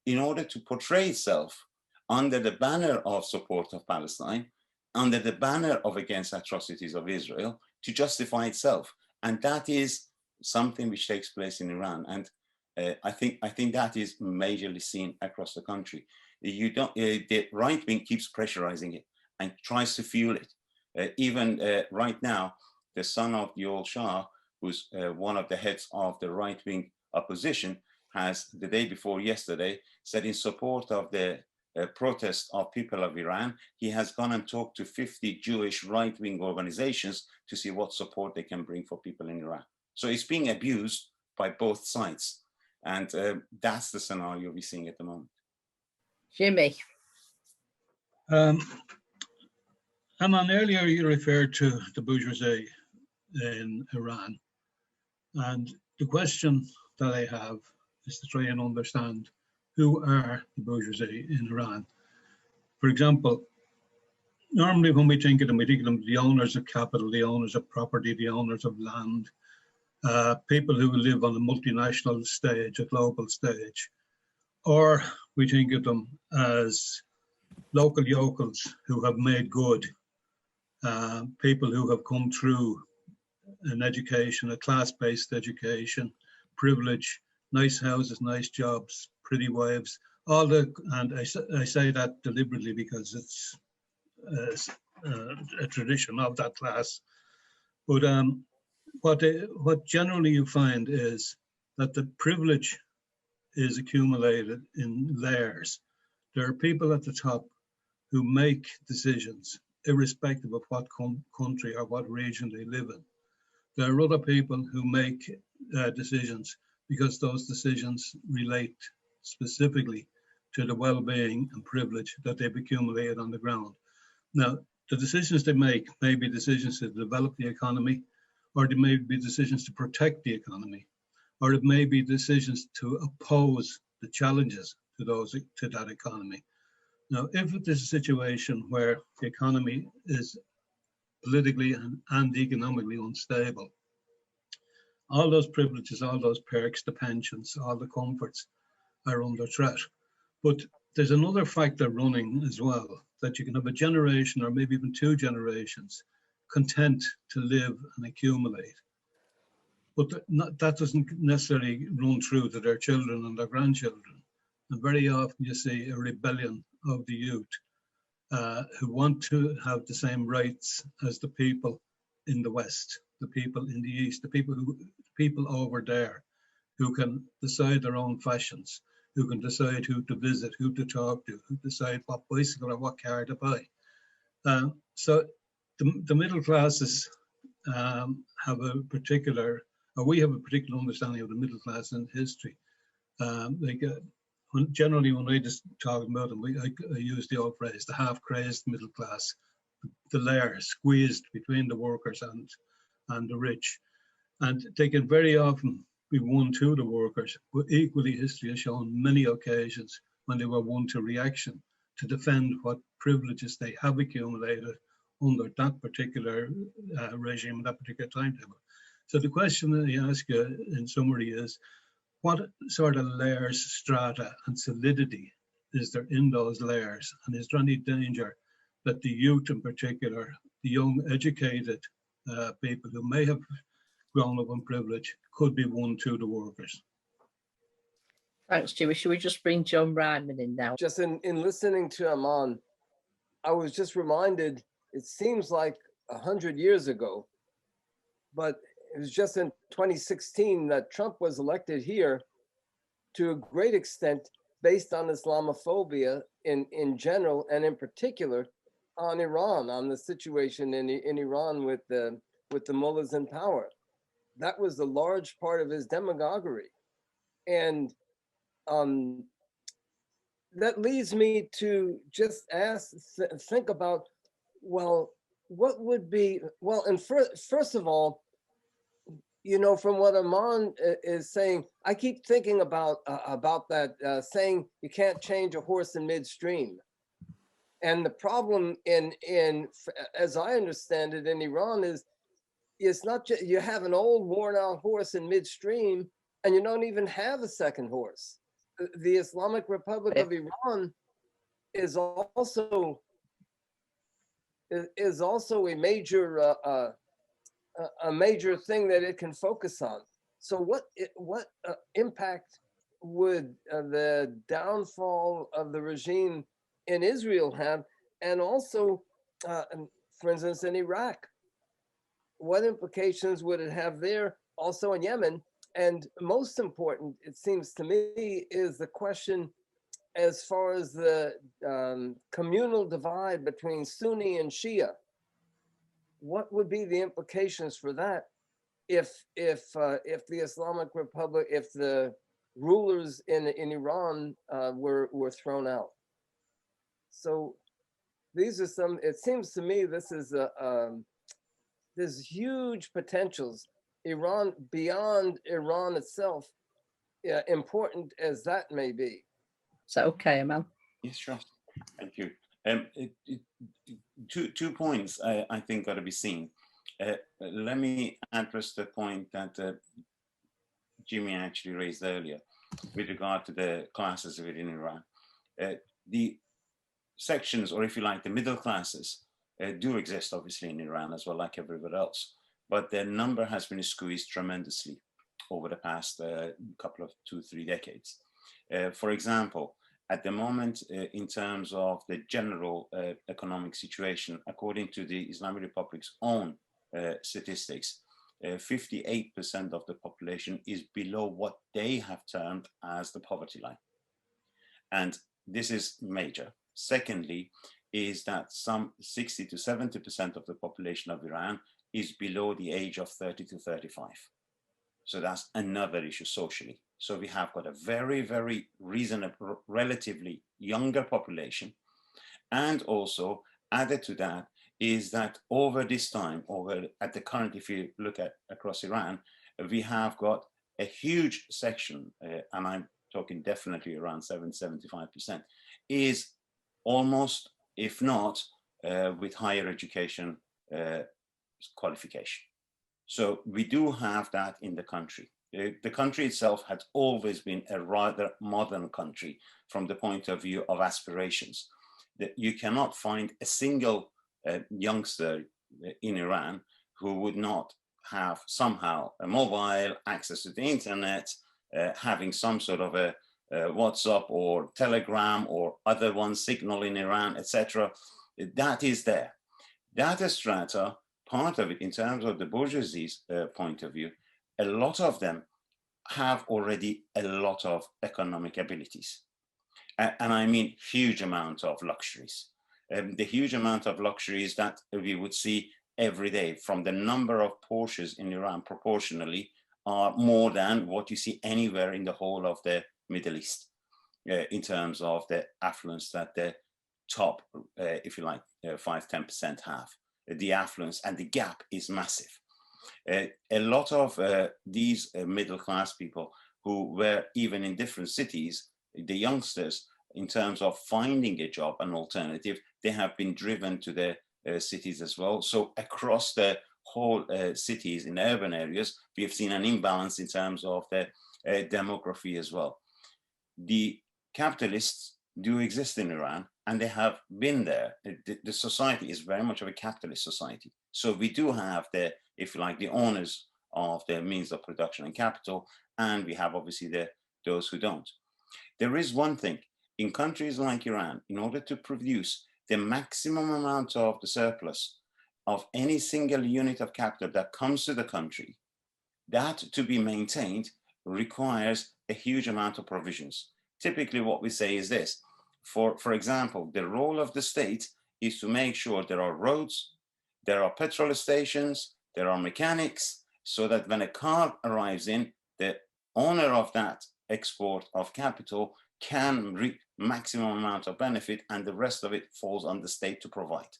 in order to portray itself under the banner of support of Palestine, under the banner of against atrocities of Israel, to justify itself. And that is something which takes place in Iran. And I think that is majorly seen across the country. You don't, the right wing keeps pressurizing it and tries to fuel it. Even right now, the son of the old Shah, who's one of the heads of the right wing opposition, has the day before yesterday said in support of the protest of people of Iran, he has gone and talked to 50 Jewish right-wing organizations to see what support they can bring for people in Iran. So it's being abused by both sides. And that's the scenario we're seeing at the moment. Jimmy. Aman, earlier you referred to the bourgeoisie in Iran. And the question that I have is to try and understand who are the bourgeoisie in Iran. For example, normally when we think of them, we think of them the owners of capital, the owners of property, the owners of land, people who live on a multinational stage, a global stage. Or we think of them as local yokels who have made good, people who have come through an education, a class-based education, privilege, nice houses, nice jobs, pretty wives, all the, and I say that deliberately because it's a tradition of that class. But what generally you find is that the privilege is accumulated in layers. There are people at the top who make decisions irrespective of what country or what region they live in. There are other people who make decisions because those decisions relate specifically to the well-being and privilege that they've accumulated on the ground. Now, the decisions they make may be decisions to develop the economy, or they may be decisions to protect the economy, or it may be decisions to oppose the challenges to that economy. Now, if it is a situation where the economy is politically and economically unstable, all those privileges, all those perks, the pensions, all the comforts are under threat. But there's another factor running as well, that you can have a generation or maybe even two generations content to live and accumulate. But that doesn't necessarily run through to their children and their grandchildren. And very often you see a rebellion of the youth who want to have the same rights as the people in the West, the people in the East, the people over there who can decide their own fashions, who can decide who to visit, who to talk to, who decide what bicycle or what car to buy. So the middle classes have a particular, or we have a particular understanding of the middle class in history. Generally, when I just talk about them, I use the old phrase, the half-crazed middle class, the layer squeezed between the workers and the rich. And they can very often be won to the workers, but equally history has shown many occasions when they were won to reaction to defend what privileges they have accumulated under that particular regime, that particular timetable. So the question that I ask you in summary is, what sort of layers, strata and solidity is there in those layers? And is there any danger that the youth in particular, the young educated people who may have grown up in privilege could be won to the workers? Thanks, Jimmy. Should we just bring John Ryman in now? Just in listening to Aman, I was just reminded, it seems like 100 years ago, but it was just in 2016 that Trump was elected here to a great extent based on Islamophobia in general, and in particular on Iran, on the situation in Iran with the mullahs in power. That was a large part of his demagoguery. And that leads me to just think about, well, what would be, well, and first of all, you know, from what Aman is saying, I keep thinking about that saying, you can't change a horse in midstream. And the problem as I understand it in Iran is, it's not just, you have an old worn out horse in midstream and you don't even have a second horse. The Islamic Republic of Iran is also a major thing that it can focus on. So what impact would the downfall of the regime in Israel have, and also, for instance, in Iraq? What implications would it have there, also in Yemen? And most important, it seems to me, is the question as far as the communal divide between Sunni and Shia. What would be the implications for that if the Islamic Republic, if the rulers in Iran were thrown out? So these are some. It seems to me this is there's huge potentials. Iran, beyond Iran itself, important as that may be. Is that okay, Aman? Yes, sure. Thank you. Two points I think got to be seen. Let me address the point that Jimmy actually raised earlier with regard to the classes within Iran. The sections, or if you like, the middle classes, do exist obviously in Iran as well, like everywhere else, but their number has been squeezed tremendously over the past couple of 2-3 decades. For example, at the moment, in terms of the general economic situation, according to the Islamic Republic's own statistics, 58% of the population is below what they have termed as the poverty line. And this is major. Secondly, is that some 60 to 70% of the population of Iran is below the age of 30 to 35. So that's another issue socially. So we have got a very, very reasonable, relatively younger population. And also added to that is that over this time, at the current, if you look at across Iran, we have got a huge section, and I'm talking definitely around 75%, is almost, if not, with higher education qualification. So we do have that in the country. The country itself had always been a rather modern country from the point of view of aspirations. That you cannot find a single youngster in Iran who would not have somehow a mobile, access to the internet, having some sort of a WhatsApp or Telegram or other one, Signal in Iran, etc. That is there. That strata, part of it in terms of the bourgeoisie's point of view, a lot of them have already a lot of economic abilities. And I mean huge amount of luxuries. The huge amount of luxuries that we would see every day from the number of Porsches in Iran proportionally are more than what you see anywhere in the whole of the Middle East in terms of the affluence that the top, if you like, 5-10% have. The affluence and the gap is massive. A lot of these middle class people who were even in different cities, the youngsters, in terms of finding a job, an alternative, they have been driven to the cities as well. So across the whole cities in urban areas, we have seen an imbalance in terms of the demography as well. The capitalists do exist in Iran, and they have been there. The society is very much of a capitalist society. So we do have the, if you like, the owners of the means of production and capital, and we have obviously those who don't. There is one thing, in countries like Iran, in order to produce the maximum amount of the surplus of any single unit of capital that comes to the country, that to be maintained requires a huge amount of provisions. Typically what we say is this, for example, the role of the state is to make sure there are roads, there are petrol stations, there are mechanics, so that when a car arrives in, the owner of that export of capital can reap maximum amount of benefit, and the rest of it falls on the state to provide.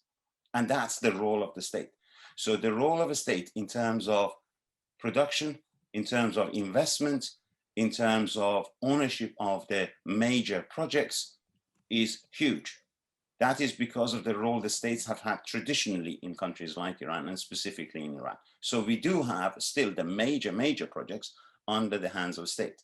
And that's the role of the state. So the role of a state in terms of production, in terms of investment, in terms of ownership of the major projects is huge. That is because of the role the states have had traditionally in countries like Iran, and specifically in Iran. So we do have still the major projects under the hands of state.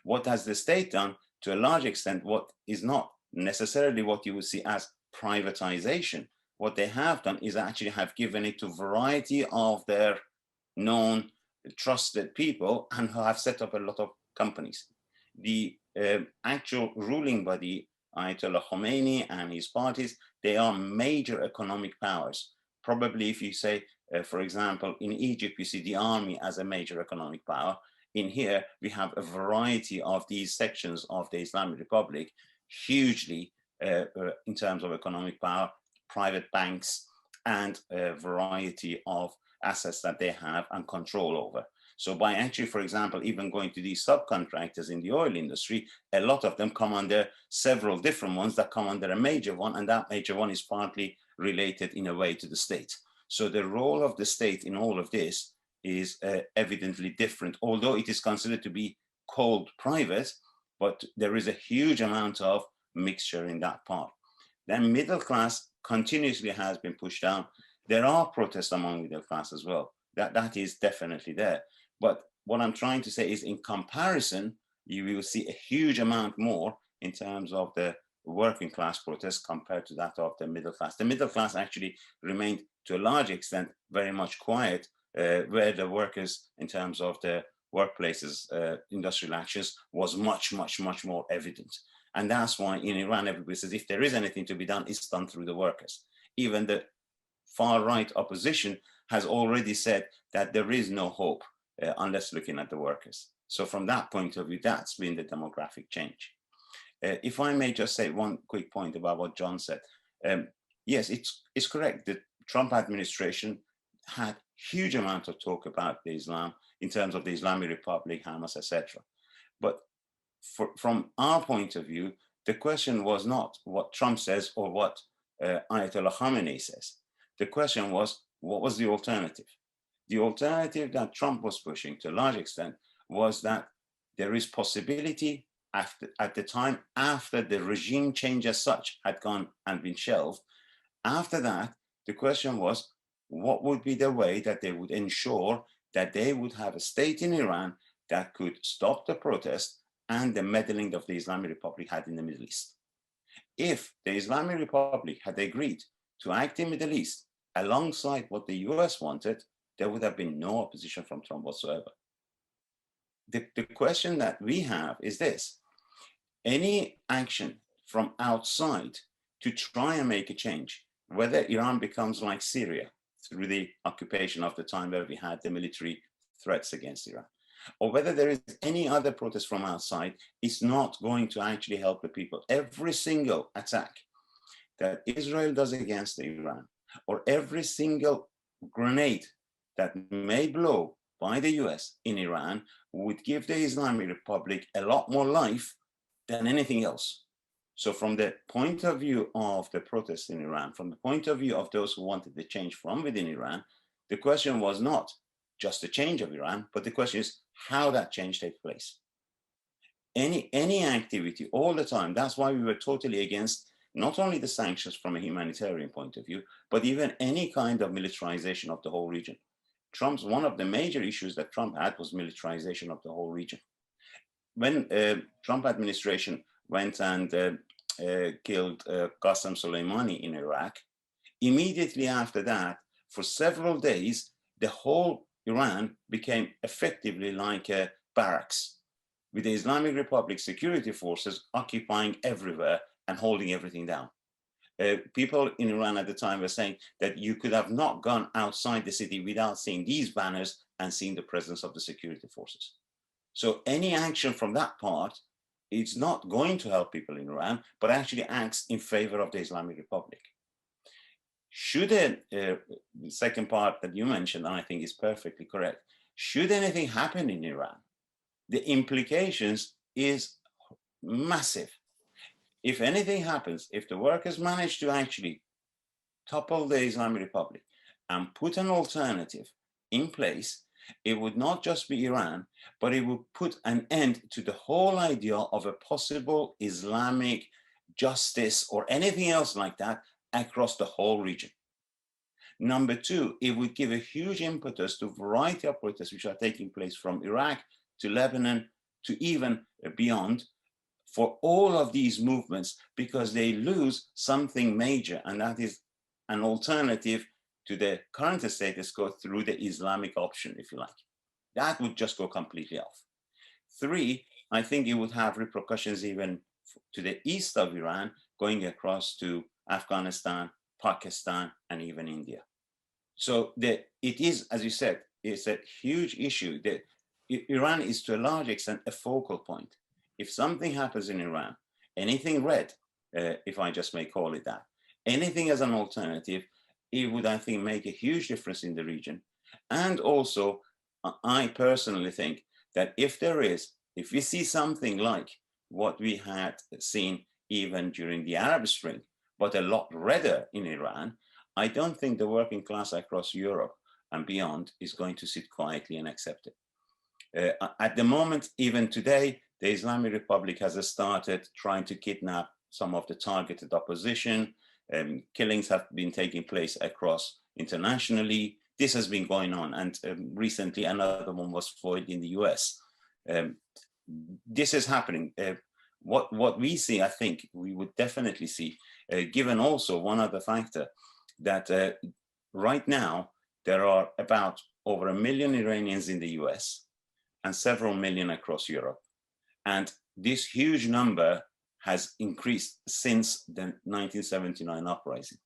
What has the state done? To a large extent, what is not necessarily what you would see as privatization. What they have done is actually have given it to a variety of their known trusted people and who have set up a lot of companies. The actual ruling body, Ayatollah Khomeini and his parties, they are major economic powers. Probably if you say, for example, in Egypt, you see the army as a major economic power. In here, we have a variety of these sections of the Islamic Republic, hugely in terms of economic power, private banks, and a variety of assets that they have and control over. So by actually, for example, even going to these subcontractors in the oil industry, a lot of them come under several different ones that come under a major one, and that major one is partly related in a way to the state. So the role of the state in all of this is evidently different, although it is considered to be called private, but there is a huge amount of mixture in that part. Then middle class continuously has been pushed down. There are protests among middle class as well. That is definitely there. But what I'm trying to say is in comparison, you will see a huge amount more in terms of the working class protests compared to that of the middle class. The middle class actually remained to a large extent very much quiet, where the workers in terms of the workplaces, industrial actions was much more evident. And that's why in Iran, everybody says if there is anything to be done, it's done through the workers. Even the far right opposition has already said that there is no hope unless looking at the workers. So from that point of view, that's been the demographic change. If I may just say one quick point about what John said. Yes, it's correct. The Trump administration had huge amount of talk about the Islam in terms of the Islamic Republic, Hamas, etc. But from our point of view, the question was not what Trump says or what Ayatollah Khamenei says. The question was, what was the alternative? The alternative that Trump was pushing to a large extent was that there is possibility at the time after the regime change as such had gone and been shelved. After that, the question was, what would be the way that they would ensure that they would have a state in Iran that could stop the protest and the meddling that the Islamic Republic had in the Middle East. If the Islamic Republic had agreed to act in the Middle East alongside what the US wanted, there would have been no opposition from Trump whatsoever. The question that we have is this: any action from outside to try and make a change, whether Iran becomes like Syria through the occupation of the time where we had the military threats against Iran, or whether there is any other protest from outside, it's not going to actually help the people. Every single attack that Israel does against Iran, or every single grenade that may blow by the US in Iran, would give the Islamic Republic a lot more life than anything else. So from the point of view of the protests in Iran, from the point of view of those who wanted the change from within Iran, the question was not just the change of Iran, but the question is how that change takes place. Any activity all the time. That's why we were totally against not only the sanctions from a humanitarian point of view, but even any kind of militarization of the whole region. One of the major issues that Trump had was militarization of the whole region. When Trump administration went and killed Qasem Soleimani in Iraq, immediately after that, for several days, the whole Iran became effectively like a barracks, with the Islamic Republic security forces occupying everywhere and holding everything down. People in Iran at the time were saying that you could have not gone outside the city without seeing these banners and seeing the presence of the security forces. So any action from that part, it's not going to help people in Iran, but actually acts in favor of the Islamic Republic. Should the second part that you mentioned, and I think is perfectly correct, should anything happen in Iran, the implications is massive. If anything happens, if the workers manage to actually topple the Islamic Republic and put an alternative in place, it would not just be Iran, but it would put an end to the whole idea of a possible Islamic justice or anything else like that across the whole region. Number two, it would give a huge impetus to a variety of protests which are taking place from Iraq to Lebanon to even beyond, for all of these movements, because they lose something major, and that is an alternative to the current status quo through the Islamic option, if you like. That would just go completely off. 3, I think it would have repercussions even to the east of Iran, going across to Afghanistan, Pakistan, and even India. So it is, as you said, it's a huge issue. Iran is to a large extent a focal point. If something happens in Iran, anything red, if I just may call it that, anything as an alternative, it would, I think, make a huge difference in the region. And also, I personally think that if we see something like what we had seen even during the Arab Spring, but a lot redder in Iran, I don't think the working class across Europe and beyond is going to sit quietly and accept it. At the moment, even today, the Islamic Republic has started trying to kidnap some of the targeted opposition. Killings have been taking place across internationally. This has been going on, and recently another one was foiled in the US. This is happening. What we see, I think, we would definitely see, given also one other factor, that right now there are about over 1 million Iranians in the US and several million across Europe. And this huge number has increased since the 1979 uprising.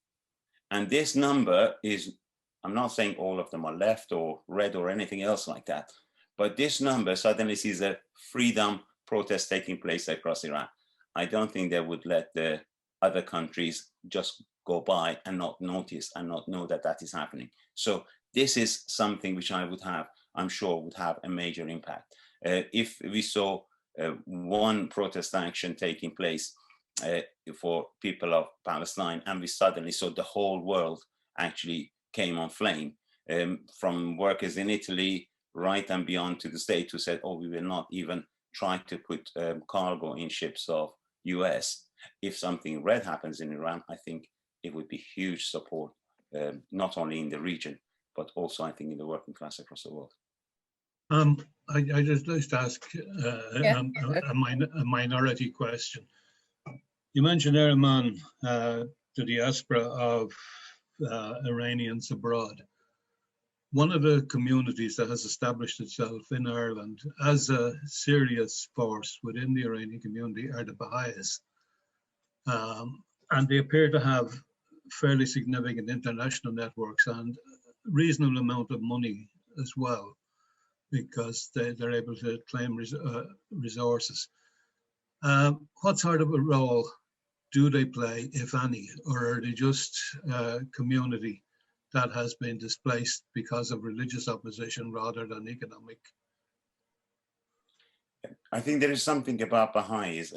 And this number is, I'm not saying all of them are left or red or anything else like that, but this number suddenly sees a freedom protest taking place across Iran. I don't think they would let the other countries just go by and not notice and not know that that is happening. So this is something which I'm sure would have a major impact. If we saw one protest action taking place for people of Palestine, and we suddenly saw the whole world actually came on flame, from workers in Italy right and beyond to the States who said, oh, we will not even try to put cargo in ships of US. If something red happens in Iran, I think it would be huge support, not only in the region, but also I think in the working class across the world. I just like to ask a minority question. You mentioned, Aman, the diaspora of Iranians abroad. One of the communities that has established itself in Ireland as a serious force within the Iranian community are the Baha'is. And they appear to have fairly significant international networks and reasonable amount of money as well, because they're able to claim resources. What sort of a role do they play, if any, or are they just a community that has been displaced because of religious opposition rather than economic? I think there is something about Baha'is.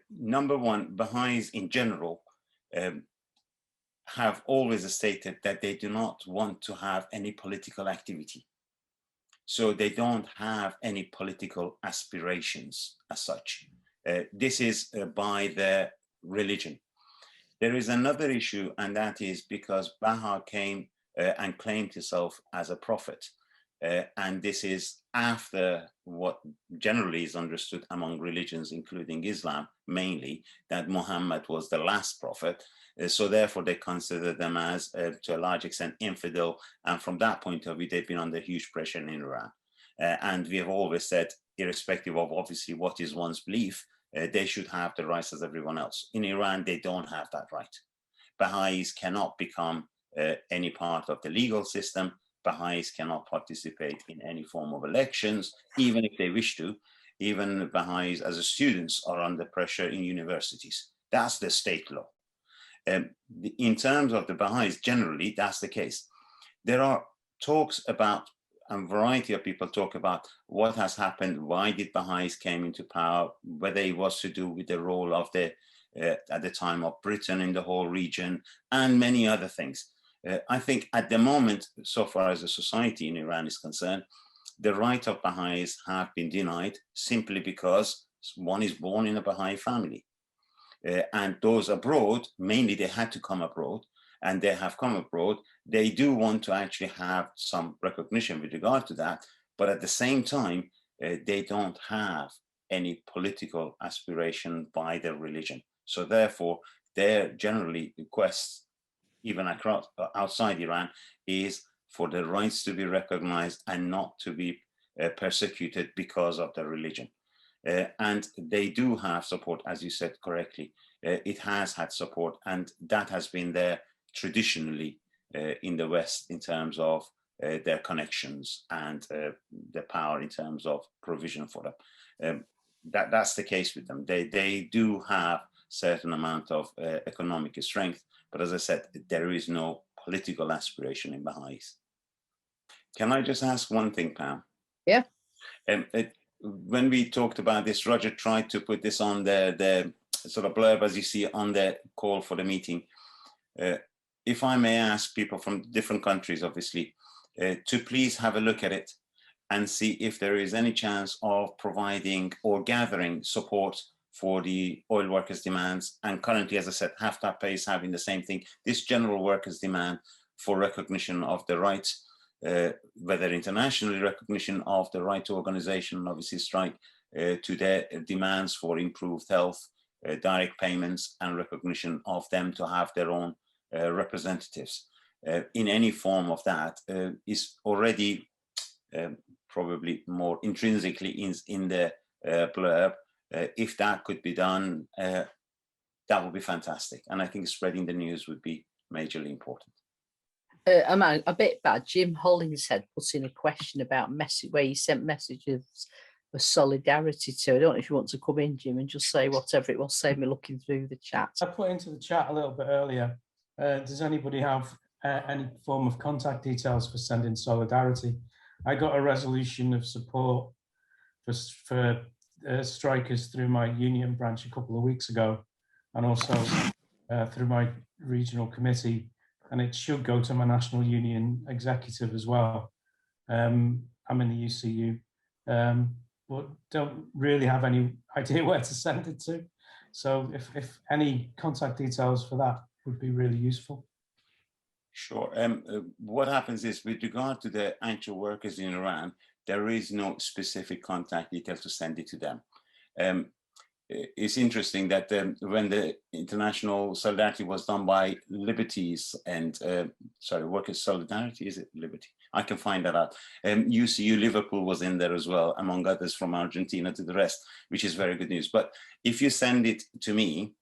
Number one, Baha'is in general have always stated that they do not want to have any political activity. So they don't have any political aspirations as such. This is by their religion. There is another issue, and that is because Baha came and claimed himself as a prophet. And this is after what generally is understood among religions, including Islam, mainly, that Muhammad was the last prophet. So therefore, they consider them as, to a large extent, infidel. And from that point of view, they've been under huge pressure in Iran. And we have always said, irrespective of obviously what is one's belief, they should have the rights as everyone else. In Iran, they don't have that right. Baha'is cannot become any part of the legal system. Baha'is cannot participate in any form of elections, even if they wish to. Even Baha'is as students are under pressure in universities. That's the state law. In terms of the Baha'is, generally, that's the case. There are talks about, and a variety of people talk about what has happened, why did Baha'is came into power, whether it was to do with the role of the, at the time of Britain in the whole region, and many other things. I think at the moment, so far as the society in Iran is concerned, the right of Baha'is have been denied simply because one is born in a Baha'i family. And those abroad, mainly they had to come abroad, and they have come abroad. They do want to actually have some recognition with regard to that, but at the same time, they don't have any political aspiration by their religion. So therefore, their generally requests, even across, outside Iran, is for the rights to be recognized and not to be persecuted because of their religion. And they do have support, as you said correctly. It has had support, and that has been there traditionally in the West in terms of their connections and their power in terms of provision for them. That's the case with them. They do have certain amount of economic strength, but as I said, there is no political aspiration in Baha'is. Can I just ask one thing, Pam? Yeah. When we talked about this, Roger tried to put this on the sort of blurb, as you see on the call for the meeting. If I may ask people from different countries, obviously, to please have a look at it and see if there is any chance of providing or gathering support for the oil workers' demands. And currently, as I said, Hekmatist is having the same thing, this general workers' demand for recognition of the rights, whether internationally recognition of the right to organization, obviously strike, to their demands for improved health, direct payments, and recognition of them to have their own representatives. In any form of that is already probably more intrinsically in the blurb. If that could be done, that would be fantastic. And I think spreading the news would be majorly important. Aman, a bit bad. Jim Hollingshead put in a question about where he sent messages of solidarity to. I don't know if you want to come in, Jim, and just say whatever it was. Save me looking through the chat. I put into the chat a little bit earlier. Does anybody have any form of contact details for sending solidarity? I got a resolution of support for strikers through my union branch a couple of weeks ago, and also through my regional committee, and it should go to my national union executive as well. I'm in the UCU, but don't really have any idea where to send it to. So if any contact details for that would be really useful. Sure. What happens is, with regard to the actual workers in Iran, there is no specific contact details to send it to them. It's interesting that when the international solidarity was done by Liberties and, Workers' Solidarity, is it Liberty? I can find that out. UCU Liverpool was in there as well, among others from Argentina to the rest, which is very good news. But if you send it to me,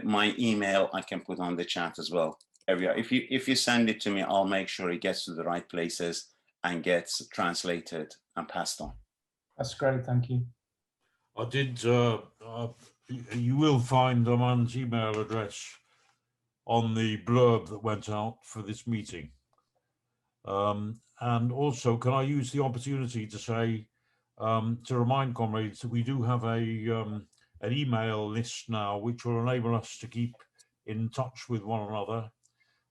my email I can put on the chat as well. If you send it to me, I'll make sure it gets to the right places and gets translated and passed on. That's great, thank you. I did, you will find Aman's email address on the blurb that went out for this meeting. And also, can I use the opportunity to say, to remind comrades that we do have an email list now, which will enable us to keep in touch with one another.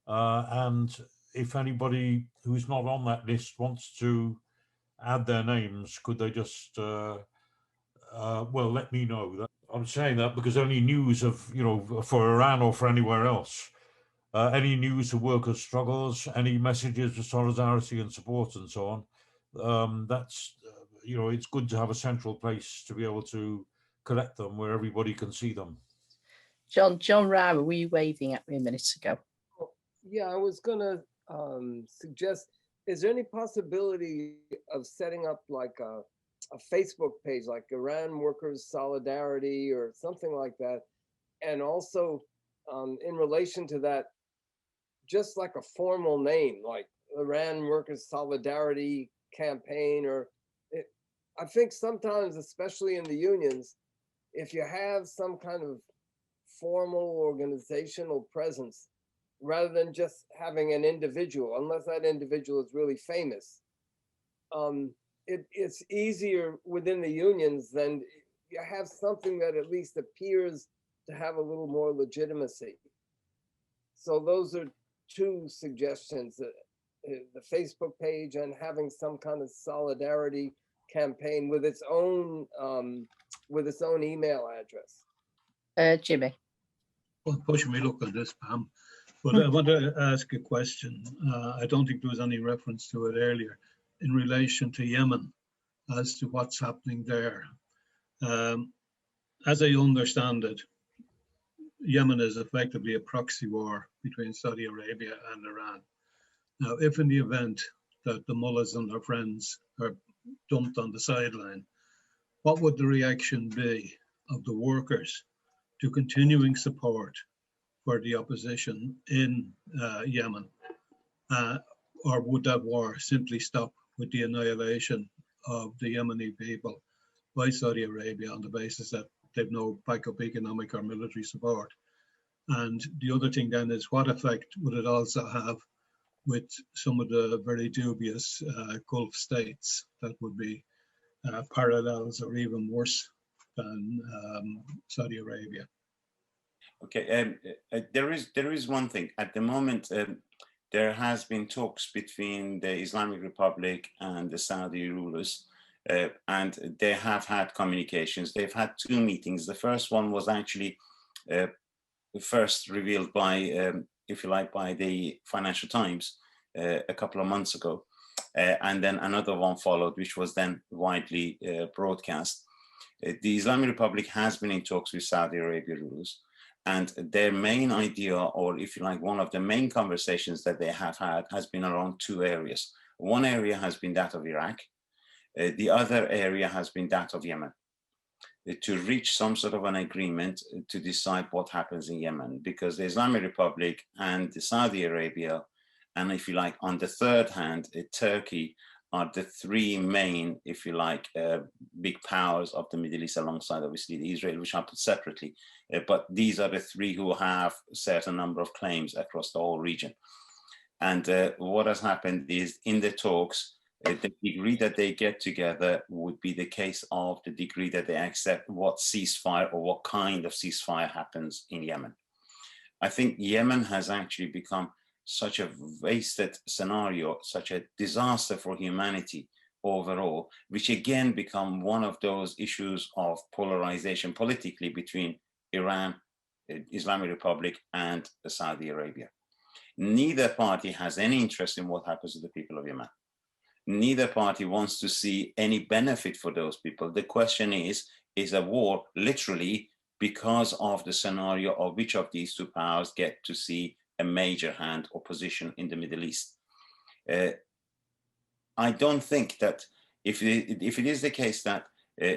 And if anybody who's not on that list wants to add their names, could they just, well, let me know. I'm saying that because any news of, for Iran or for anywhere else, any news of workers' struggles, any messages of solidarity and support and so on, that's, it's good to have a central place to be able to collect them where everybody can see them. John Rara, were you waving at me a minute ago? Yeah, I was going to suggest, is there any possibility of setting up like a Facebook page, like Iran Workers Solidarity or something like that? And also in relation to that, just like a formal name, like Iran Workers Solidarity Campaign, I think sometimes, especially in the unions, if you have some kind of formal organizational presence, rather than just having an individual, unless that individual is really famous, it's easier within the unions than you have something that at least appears to have a little more legitimacy. So those are two suggestions, the Facebook page and having some kind of solidarity campaign with its own email address. Jimmy. Well, pushing me look at this, Pam. But I want to ask a question. I don't think there was any reference to it earlier in relation to Yemen as to what's happening there. As I understand it, Yemen is effectively a proxy war between Saudi Arabia and Iran. Now, if in the event that the mullahs and their friends are dumped on the sideline, what would the reaction be of the workers to continuing support for the opposition in Yemen? Or would that war simply stop with the annihilation of the Yemeni people by Saudi Arabia on the basis that they've no backup economic or military support? And the other thing then is, what effect would it also have with some of the very dubious Gulf states that would be parallels or even worse than Saudi Arabia? Okay, there is one thing at the moment. There has been talks between the Islamic Republic and the Saudi rulers, and they have had communications. They've had 2 meetings. The first one was actually first revealed by, if you like, by the Financial Times a couple of months ago. And then another one followed, which was then widely broadcast. The Islamic Republic has been in talks with Saudi Arabia rulers, and their main idea, or if you like, one of the main conversations that they have had has been around 2 areas. One area has been that of Iraq. The other area has been that of Yemen, to reach some sort of an agreement to decide what happens in Yemen, because the Islamic Republic and Saudi Arabia, and if you like, on the third hand, Turkey, are the 3 main, if you like, big powers of the Middle East, alongside obviously Israel, which are put separately. But these are the 3 who have a certain number of claims across the whole region. And what has happened is, in the talks, the degree that they get together would be the case of the degree that they accept what ceasefire or what kind of ceasefire happens in Yemen. I think Yemen has actually become such a wasted scenario, such a disaster for humanity overall, which again become one of those issues of polarization politically between Iran, Islamic Republic, and Saudi Arabia. Neither party has any interest in what happens to the people of Yemen. Neither party wants to see any benefit for those people. The question is a war literally because of the scenario of which of these 2 powers get to see a major hand or position in the Middle East. I don't think that if it is the case that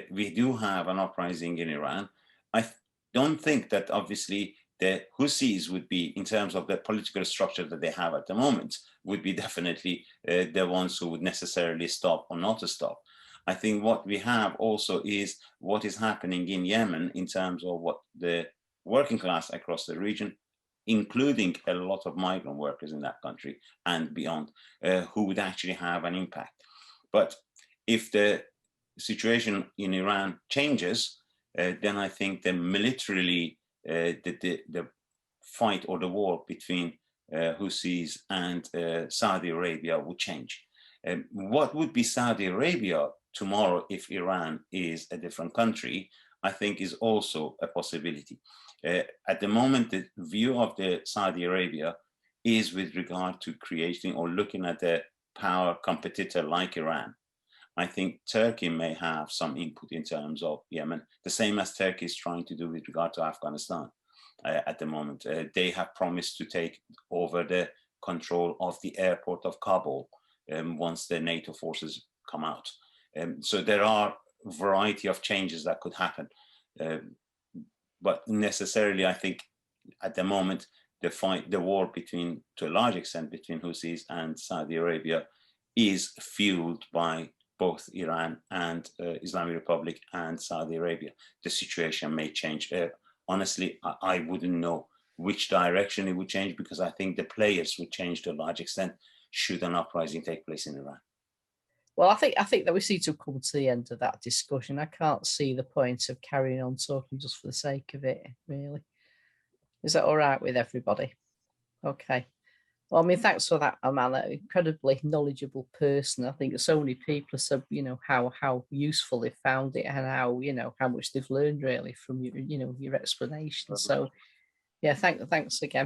we do have an uprising in Iran, I don't think that obviously the Houthis would be, in terms of the political structure that they have at the moment, would be definitely the ones who would necessarily stop or not to stop. I think what we have also is what is happening in Yemen in terms of what the working class across the region, including a lot of migrant workers in that country and beyond, who would actually have an impact. But if the situation in Iran changes, then I think the militarily, the fight or the war between Houthis and Saudi Arabia would change. What would be Saudi Arabia tomorrow if Iran is a different country, I think is also a possibility. At the moment, the view of the Saudi Arabia is with regard to creating or looking at a power competitor like Iran. I think Turkey may have some input in terms of Yemen, the same as Turkey is trying to do with regard to Afghanistan at the moment. They have promised to take over the control of the airport of Kabul once the NATO forces come out. So there are a variety of changes that could happen. But necessarily, I think at the moment, the war between, to a large extent, between Houthis and Saudi Arabia is fueled by both Iran and Islamic Republic and Saudi Arabia. The situation may change. Honestly, I wouldn't know which direction it would change, because I think the players would change to a large extent should an uprising take place in Iran. Well, I think that we seem to have come to the end of that discussion. I can't see the point of carrying on talking just for the sake of it, really. Is that all right with everybody? Okay. Well, I mean, thanks for that, Aman. An incredibly knowledgeable person. I think so many people have said, how useful they found it, and how much they've learned really from your explanation. So, yeah, thanks again.